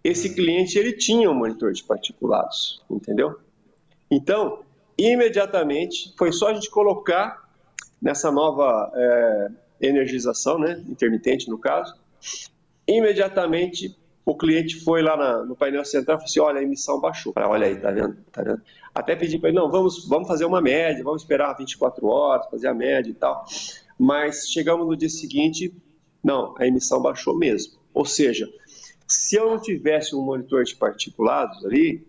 Esse cliente, ele tinha um monitor de particulados, entendeu? Então, imediatamente, foi só a gente colocar nessa nova energização, né, intermitente no caso, imediatamente o cliente foi lá no painel central e falou assim, olha, a emissão baixou. Olha aí, tá vendo? Tá vendo? Até pedi para ele, não, vamos fazer uma média, vamos esperar 24 horas, fazer a média e tal. Mas chegamos no dia seguinte, não, a emissão baixou mesmo. Ou seja, se eu não tivesse um monitor de particulados ali,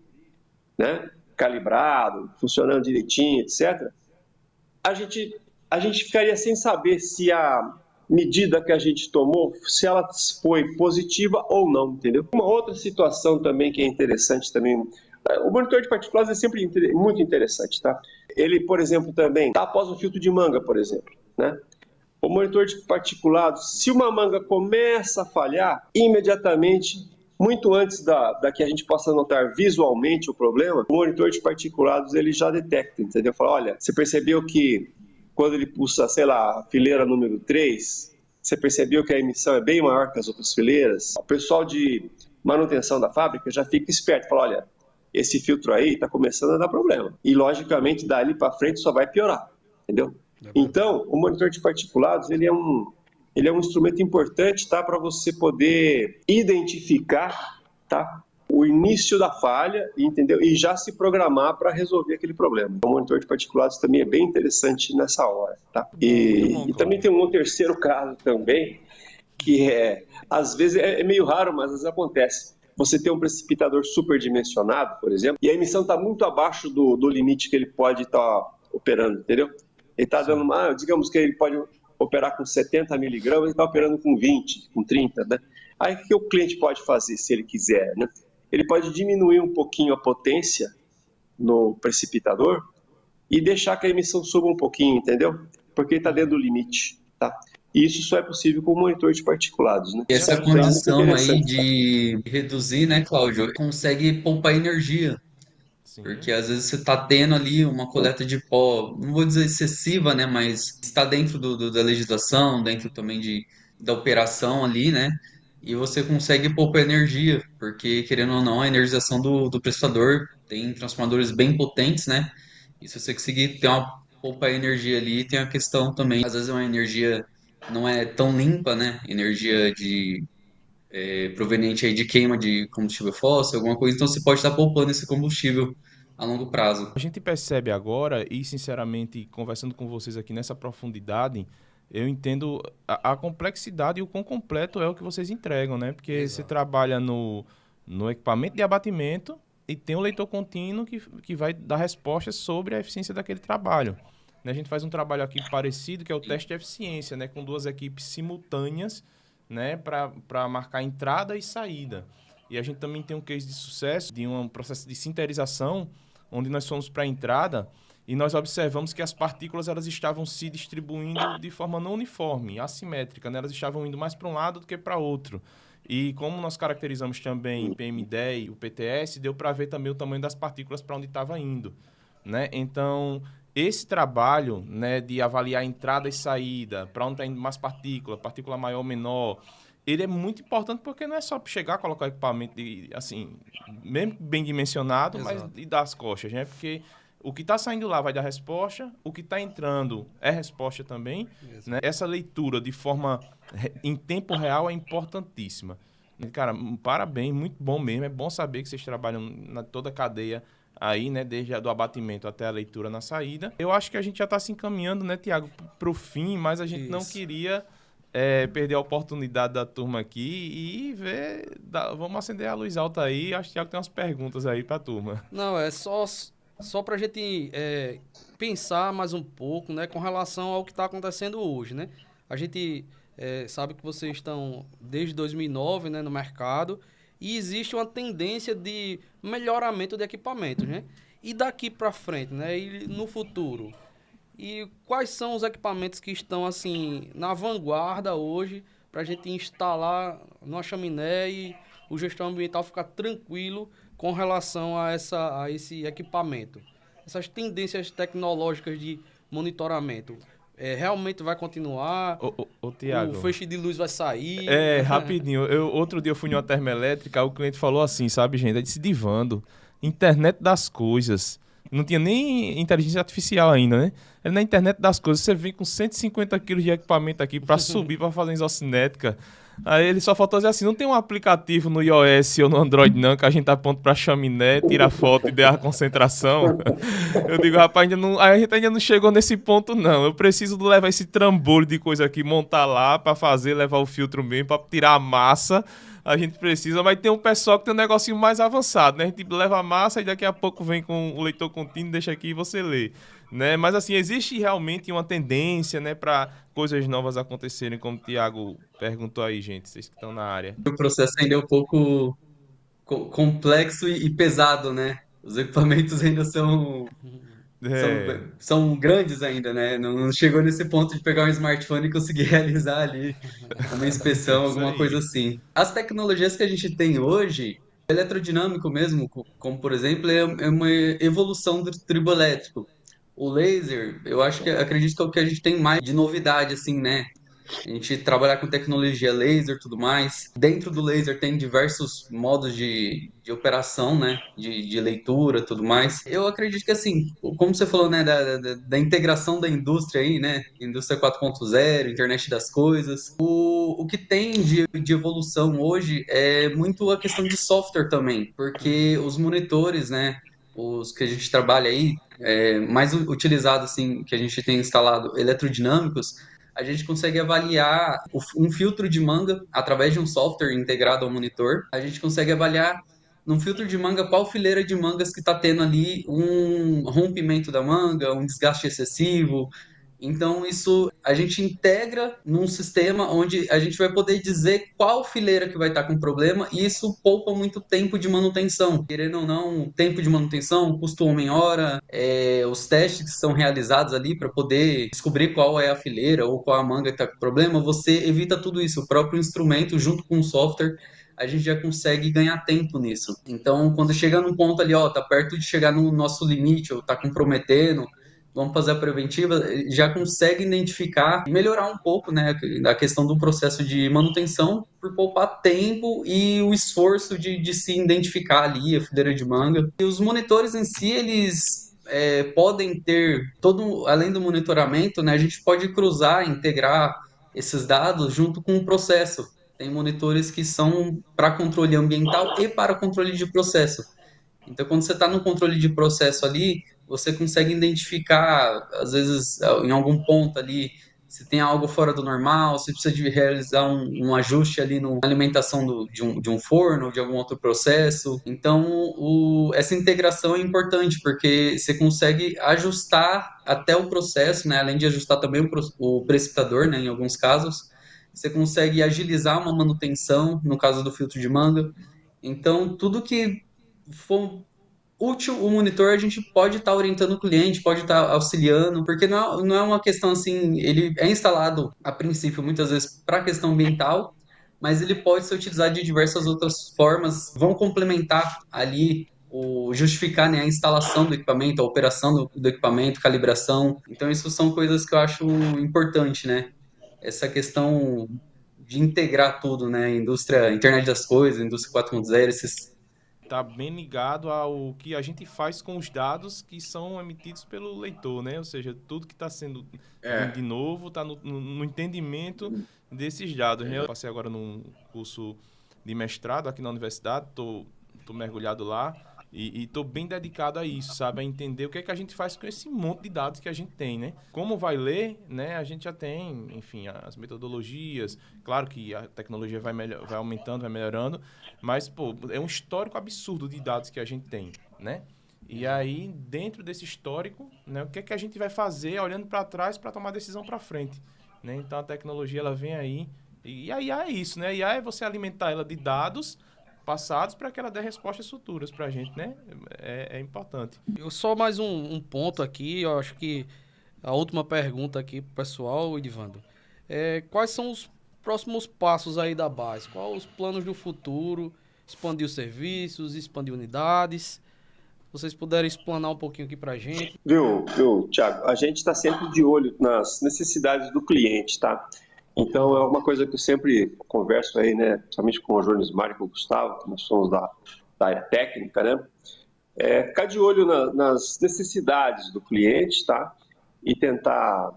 né, calibrado, funcionando direitinho, etc., a gente ficaria sem saber se a medida que a gente tomou, se ela foi positiva ou não, entendeu? Uma outra situação também que é interessante também, o monitor de particulados é sempre muito interessante, tá? Ele, por exemplo, também tá após um filtro de manga, por exemplo, né? O monitor de particulados, se uma manga começa a falhar, imediatamente, muito antes da que a gente possa notar visualmente o problema, o monitor de particulados ele já detecta, entendeu? Fala, olha, você percebeu que quando ele pulsa, sei lá, a fileira número 3, você percebeu que a emissão é bem maior que as outras fileiras? O pessoal de manutenção da fábrica já fica esperto, fala, olha, esse filtro aí está começando a dar problema. E, logicamente, dali para frente só vai piorar, entendeu? Então, o monitor de particulados, ele é um instrumento importante, tá, para você poder identificar, tá, o início da falha, entendeu? E já se programar para resolver aquele problema. O monitor de particulados também é bem interessante nessa hora, tá? E também tem um terceiro caso também, que às vezes é meio raro, mas às vezes acontece. Você tem um precipitador superdimensionado, por exemplo, e a emissão está muito abaixo do limite que ele pode estar operando, entendeu? Ele está dando digamos que ele pode operar com 70 miligramas, ele está operando com 20, com 30, né? Aí o que o cliente pode fazer, se ele quiser, né? Ele pode diminuir um pouquinho a potência no precipitador e deixar que a emissão suba um pouquinho, entendeu? Porque está dentro do limite, tá? E isso só é possível com o monitor de particulados, né? E essa Isso é muito condição aí interessante. de reduzir, né, Cláudio, consegue poupar energia. Sim. Porque às vezes você está tendo ali uma coleta de pó, não vou dizer excessiva, né? Mas está dentro da legislação, dentro também da operação ali, né? E você consegue poupar energia, porque querendo ou não, a energização do prestador tem transformadores bem potentes, né? E se você conseguir ter poupar energia ali, tem a questão também, às vezes é uma energia não é tão limpa, né? Energia proveniente aí de queima de combustível fóssil, alguma coisa, então você pode estar poupando esse combustível a longo prazo. A gente percebe agora, e sinceramente, conversando com vocês aqui nessa profundidade, eu entendo a complexidade e o quão completo é o que vocês entregam, né? Porque você trabalha no equipamento de abatimento e tem o leitor contínuo que vai dar respostas sobre a eficiência daquele trabalho. Né? A gente faz um trabalho aqui parecido, que é o teste de eficiência, né? Com duas equipes simultâneas, né? Para marcar entrada e saída. E a gente também tem um case de sucesso de um processo de sinterização, onde nós fomos para a entrada e nós observamos que as partículas elas estavam se distribuindo de forma não uniforme, assimétrica, né? Elas estavam indo mais para um lado do que para outro. E como nós caracterizamos também PM10 e o PTS, deu para ver também o tamanho das partículas para onde estava indo. Né? Então, esse trabalho, né, de avaliar entrada e saída, para onde está indo mais partícula maior ou menor, ele é muito importante porque não é só chegar, colocar o equipamento, assim, mesmo bem dimensionado, Exato. mas e dar as costas, né? Porque o que está saindo lá vai dar resposta, o que está entrando é resposta também. Né? Essa leitura de forma em tempo real é importantíssima. Cara, parabéns, muito bom mesmo. É bom saber que vocês trabalham na toda a cadeia aí, né? Desde do abatimento até a leitura na saída. Eu acho que a gente já está se encaminhando, né, Tiago, para o fim, mas a gente não queria perder a oportunidade da turma aqui e ver. Vamos acender a luz alta aí. Acho que o Tiago tem umas perguntas aí para a turma. Não, é só para a gente pensar mais um pouco, né, com relação ao que está acontecendo hoje, né? A gente sabe que vocês estão desde 2009, né, no mercado e existe uma tendência de melhoramento de equipamentos, né? E daqui para frente, né, e no futuro? E quais são os equipamentos que estão assim na vanguarda hoje para a gente instalar numa chaminé e o gestor ambiental ficar tranquilo com relação a esse equipamento? Essas tendências tecnológicas de monitoramento realmente vai continuar? Ô, Tiago. O feixe de luz vai sair? Rapidinho. Outro dia eu fui numa termoelétrica, o cliente falou assim, sabe, gente? Ele disse, Divando, internet das coisas. Não tinha nem inteligência artificial ainda, né? Na internet das coisas, você vem com 150 quilos de equipamento aqui para subir, para fazer isocinética. Aí ele só faltou dizer assim, não tem um aplicativo no iOS ou no Android não, que a gente aponta pra chaminé, tira foto e dá a concentração. Eu digo, rapaz, a gente ainda não chegou nesse ponto não. Eu preciso levar esse trambolho de coisa aqui, montar lá pra fazer, levar o filtro mesmo, pra tirar a massa. A gente precisa, mas tem um pessoal que tem um negocinho mais avançado, né? A gente leva a massa e daqui a pouco vem com o leitor contínuo, deixa aqui e você lê. Né? Mas assim, existe realmente uma tendência, né, para coisas novas acontecerem, como o Tiago perguntou aí, gente, vocês que estão na área. O processo ainda é um pouco complexo e pesado, né? Os equipamentos ainda são grandes ainda, né? Não chegou nesse ponto de pegar um smartphone e conseguir realizar ali uma inspeção, Isso alguma aí. coisa assim. As tecnologias que a gente tem hoje, eletrodinâmico mesmo, como por exemplo, é uma evolução do triboelétrico. O laser, eu acredito que é o que a gente tem mais de novidade, assim, né? A gente trabalhar com tecnologia laser e tudo mais. Dentro do laser tem diversos modos de operação, né? De leitura e tudo mais. Eu acredito que, assim, como você falou, né? Da integração da indústria aí, né? Indústria 4.0, internet das coisas. O que tem de evolução hoje é muito a questão de software também. Porque os monitores, né? Os que a gente trabalha aí, mais utilizado, assim, que a gente tem instalado eletrodinâmicos, a gente consegue avaliar um filtro de manga através de um software integrado ao monitor. A gente consegue avaliar num filtro de manga qual fileira de mangas que está tendo ali um rompimento da manga, um desgaste excessivo. Então, isso a gente integra num sistema onde a gente vai poder dizer qual fileira que vai estar com problema e isso poupa muito tempo de manutenção. Querendo ou não, tempo de manutenção, custo homem-hora, os testes que são realizados ali para poder descobrir qual é a fileira ou qual a manga que está com problema, você evita tudo isso. O próprio instrumento, junto com o software, a gente já consegue ganhar tempo nisso. Então, quando chega num ponto ali, tá perto de chegar no nosso limite ou tá comprometendo, vamos fazer a preventiva, já consegue identificar e melhorar um pouco, né, a questão do processo de manutenção por poupar tempo e o esforço de se identificar ali a fileira de manga. E os monitores em si, eles podem ter, além do monitoramento, né, a gente pode cruzar, integrar esses dados junto com o processo. Tem monitores que são para controle ambiental e para controle de processo. Então, quando você está no controle de processo ali, você consegue identificar, às vezes, em algum ponto ali, se tem algo fora do normal, se precisa de realizar um ajuste ali na alimentação de um forno, de algum outro processo. Então, essa integração é importante, porque você consegue ajustar até o processo, né? Além de ajustar também o precipitador, né? Em alguns casos, você consegue agilizar uma manutenção, no caso do filtro de manga. Então, tudo que for útil o monitor, a gente pode estar orientando o cliente, pode estar auxiliando, porque não é uma questão assim, ele é instalado a princípio muitas vezes para questão ambiental, mas ele pode ser utilizado de diversas outras formas, vão complementar ali o justificar, né, a instalação do equipamento, a operação do equipamento, calibração. Então isso são coisas que eu acho importante, né? Essa questão de integrar tudo, né? Indústria, internet das coisas, indústria 4.0, esses. Tá bem ligado ao que a gente faz com os dados que são emitidos pelo leitor, né? Ou seja, tudo que está sendo vindo de novo está no entendimento desses dados, né? Eu passei agora num curso de mestrado aqui na universidade, tô mergulhado lá e tô bem dedicado a isso, sabe? A entender o que é que a gente faz com esse monte de dados que a gente tem, né? Como vai ler, né? A gente já tem, enfim, as metodologias. Claro que a tecnologia vai aumentando, vai melhorando, mas, pô, é um histórico absurdo de dados que a gente tem, né? E aí, dentro desse histórico, né, o que é que a gente vai fazer olhando para trás para tomar decisão para frente, né? Então, a tecnologia, ela vem aí. E a IA é isso, né? A IA é você alimentar ela de dados passados para que ela dê respostas futuras para a gente, né? É importante. Eu só mais um ponto aqui, eu acho que a última pergunta aqui pro pessoal, Edivando. Quais são os próximos passos aí da base? Quais os planos do futuro? Expandir os serviços, expandir unidades? Vocês puderem explanar um pouquinho aqui pra gente. Viu, Thiago? A gente está sempre de olho nas necessidades do cliente, tá? Então, é uma coisa que eu sempre converso aí, né? Principalmente com o Jones Mário e com o Gustavo, que nós somos da área técnica, né? Ficar de olho nas necessidades do cliente, tá? E tentar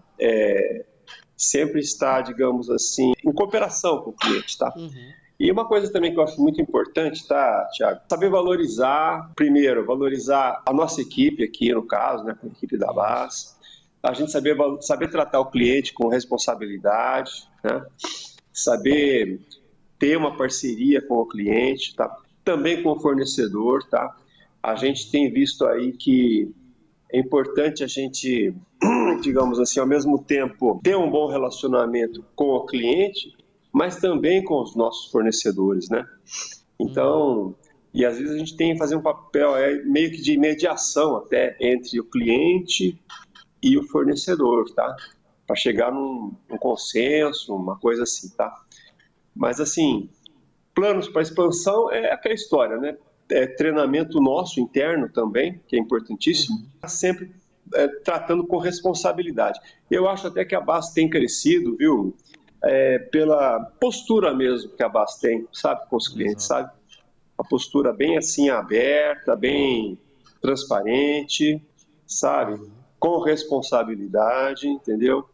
sempre estar, digamos assim, em cooperação com o cliente, tá? E uma coisa também que eu acho muito importante, tá, Thiago? Saber valorizar, primeiro, valorizar a nossa equipe aqui, no caso, né, com a equipe da BAS. A gente saber tratar o cliente com responsabilidade, né? Saber ter uma parceria com o cliente, tá? Também com o fornecedor, tá? A gente tem visto aí que é importante a gente, digamos assim, ao mesmo tempo ter um bom relacionamento com o cliente, mas também com os nossos fornecedores, né? Então, e às vezes a gente tem que fazer um papel meio que de mediação até entre o cliente e o fornecedor, tá? Para chegar num consenso, uma coisa assim, tá? Mas assim, planos para expansão é aquela história, né? Treinamento nosso interno também, que é importantíssimo, sempre tratando com responsabilidade. Eu acho até que a BAS tem crescido, viu? Pela postura mesmo que a BAS tem, sabe, com os clientes, sabe? Uma postura bem assim aberta, bem transparente, sabe? Com responsabilidade, entendeu?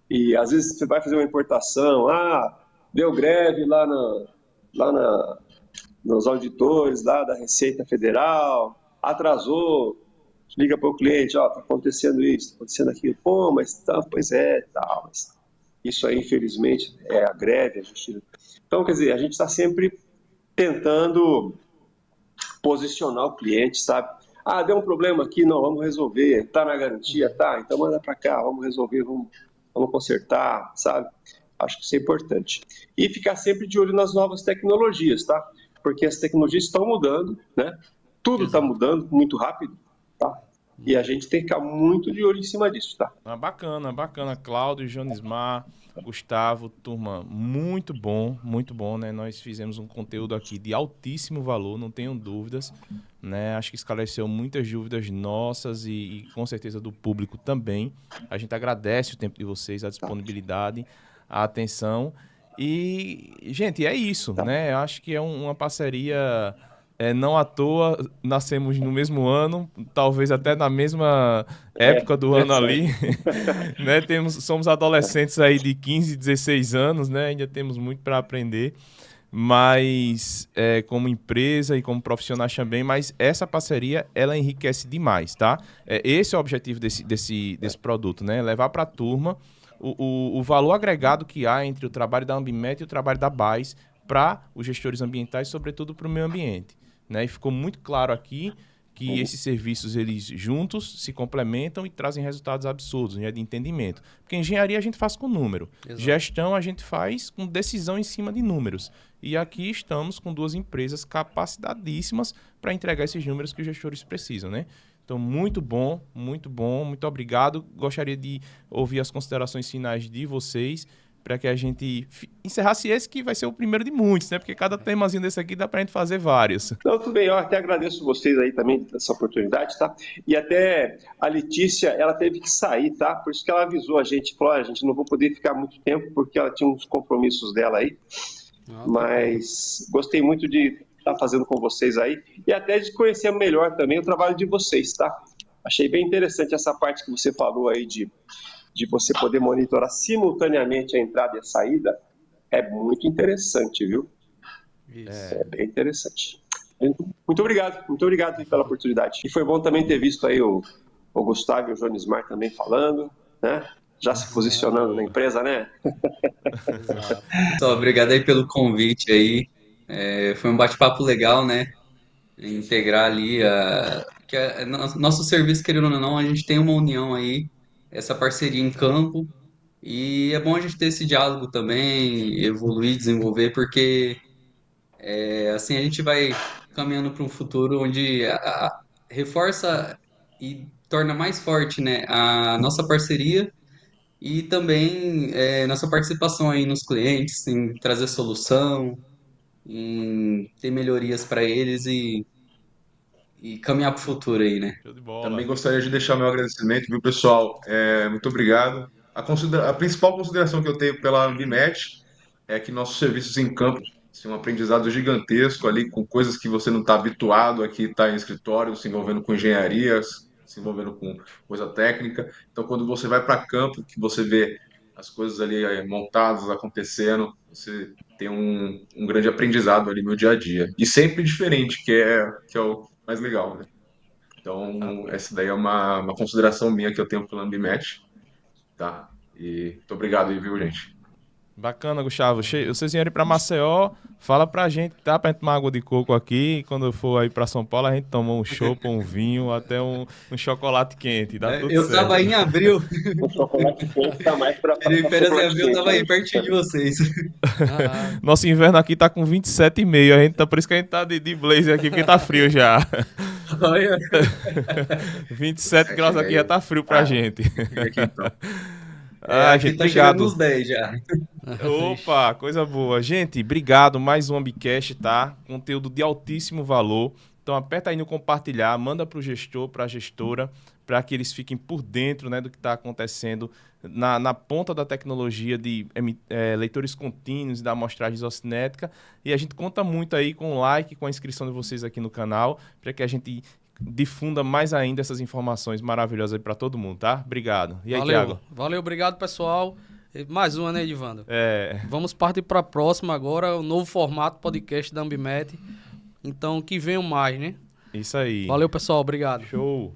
E às vezes você vai fazer uma importação, deu greve lá nos auditores lá da Receita Federal, atrasou, liga para o cliente, tá acontecendo isso, tá acontecendo aquilo, pô, mas tá, pois é, tal, mas isso aí, infelizmente, é a greve, a justiça. Então, quer dizer, a gente está sempre tentando posicionar o cliente, sabe? Deu um problema aqui, não, vamos resolver, tá na garantia, tá, então manda para cá, vamos resolver, vamos consertar, sabe? Acho que isso é importante. E ficar sempre de olho nas novas tecnologias, tá? Porque as tecnologias estão mudando, né? Tudo está mudando muito rápido, tá? E a gente tem que ficar muito de olho em cima disso, tá? Bacana. Cláudio, Jonismar, Gustavo, turma, muito bom, né? Nós fizemos um conteúdo aqui de altíssimo valor, não tenham dúvidas, né? Acho que esclareceu muitas dúvidas nossas e com certeza do público também. A gente agradece o tempo de vocês, a disponibilidade, a atenção. E, gente, é isso, né? Eu acho que é uma parceria Não à toa nascemos no mesmo ano, talvez até na mesma época do ano ali. Né? Somos adolescentes aí de 15, 16 anos, né? Ainda temos muito para aprender. Mas como empresa e como profissionais também, mas essa parceria, ela enriquece demais, tá? Esse é o objetivo desse produto, né? Levar para a turma o valor agregado que há entre o trabalho da Ambimet e o trabalho da BAS para os gestores ambientais, sobretudo para o meio ambiente, né? E ficou muito claro aqui que esses serviços, eles juntos se complementam e trazem resultados absurdos, né, de entendimento. Porque engenharia a gente faz com número. Exato. Gestão a gente faz com decisão em cima de números. E aqui estamos com 2 empresas capacitadíssimas para entregar esses números que os gestores precisam, né? Então, muito bom, muito obrigado. Gostaria de ouvir as considerações finais de vocês para que a gente encerrasse esse que vai ser o primeiro de muitos, né? Porque cada temazinho desse aqui dá para a gente fazer vários. Não, tudo bem, eu até agradeço vocês aí também dessa oportunidade, tá? E até a Letícia, ela teve que sair, tá? Por isso que ela avisou a gente, falou, a gente não vou poder ficar muito tempo porque ela tinha uns compromissos dela aí. Mas gostei muito de estar fazendo com vocês aí e até de conhecer melhor também o trabalho de vocês, tá? Achei bem interessante essa parte que você falou aí de você poder monitorar simultaneamente a entrada e a saída. É muito interessante, viu? Isso. É bem interessante. Muito obrigado pela oportunidade. E foi bom também ter visto aí o Gustavo e o Jonismar também falando, né? Já se posicionando na empresa, né? Só obrigado aí pelo convite aí. Foi um bate-papo legal, né? Integrar ali nosso serviço, querendo ou não, a gente tem uma união aí, essa parceria em campo, e é bom a gente ter esse diálogo também, evoluir, desenvolver, porque assim a gente vai caminhando para um futuro onde reforça e torna mais forte, né, a nossa parceria e também nossa participação aí nos clientes, em trazer solução, em ter melhorias para eles e caminhar para o futuro aí, né? Show de bola. Também gostaria de deixar meu agradecimento, viu, pessoal? Muito obrigado. A principal consideração que eu tenho pela Ambimet é que nossos serviços em campo são um aprendizado gigantesco ali, com coisas que você não está habituado aqui, está em escritório, se envolvendo com engenharias, se envolvendo com coisa técnica. Então, quando você vai para campo, que você vê as coisas ali montadas, acontecendo, você tem um grande aprendizado ali no dia a dia. E sempre diferente, que é o mais legal, né? Então, essa daí é uma consideração minha que eu tenho pelo Ambimet, tá? E muito obrigado aí, viu, gente? Bacana, Gustavo. Vocês vierem para Maceió, fala pra gente, tá? Pra gente tomar água de coco aqui. E quando eu for aí pra São Paulo, a gente toma um chopp, um vinho, até um chocolate quente. Dá tudo certo. Eu tava aí em abril. O chocolate quente tá mais pra Férias em abril, eu tava aí pertinho de vocês. Nosso inverno aqui tá com 27,5. A gente por isso que a gente tá de blazer aqui, porque tá frio já. 27 graus aqui já tá frio pra gente. Aqui, então. Gente, tá obrigado. chegando nos 10 já. Opa, coisa boa. Gente, obrigado. Mais um Ambicast, tá? Conteúdo de altíssimo valor. Então aperta aí no compartilhar, manda pro gestor, pra gestora, para que eles fiquem por dentro, né, do que está acontecendo na ponta da tecnologia de leitores contínuos e da amostragem isocinética. E a gente conta muito aí com o like, com a inscrição de vocês aqui no canal, para que a gente difunda mais ainda essas informações maravilhosas aí para todo mundo, tá? Obrigado. E aí, Thiago? Valeu, obrigado, pessoal. Mais uma, né, Edivando? É. Vamos partir para a próxima agora, o novo formato podcast da Ambimet. Então, que venham mais, né? Isso aí. Valeu, pessoal. Obrigado. Show.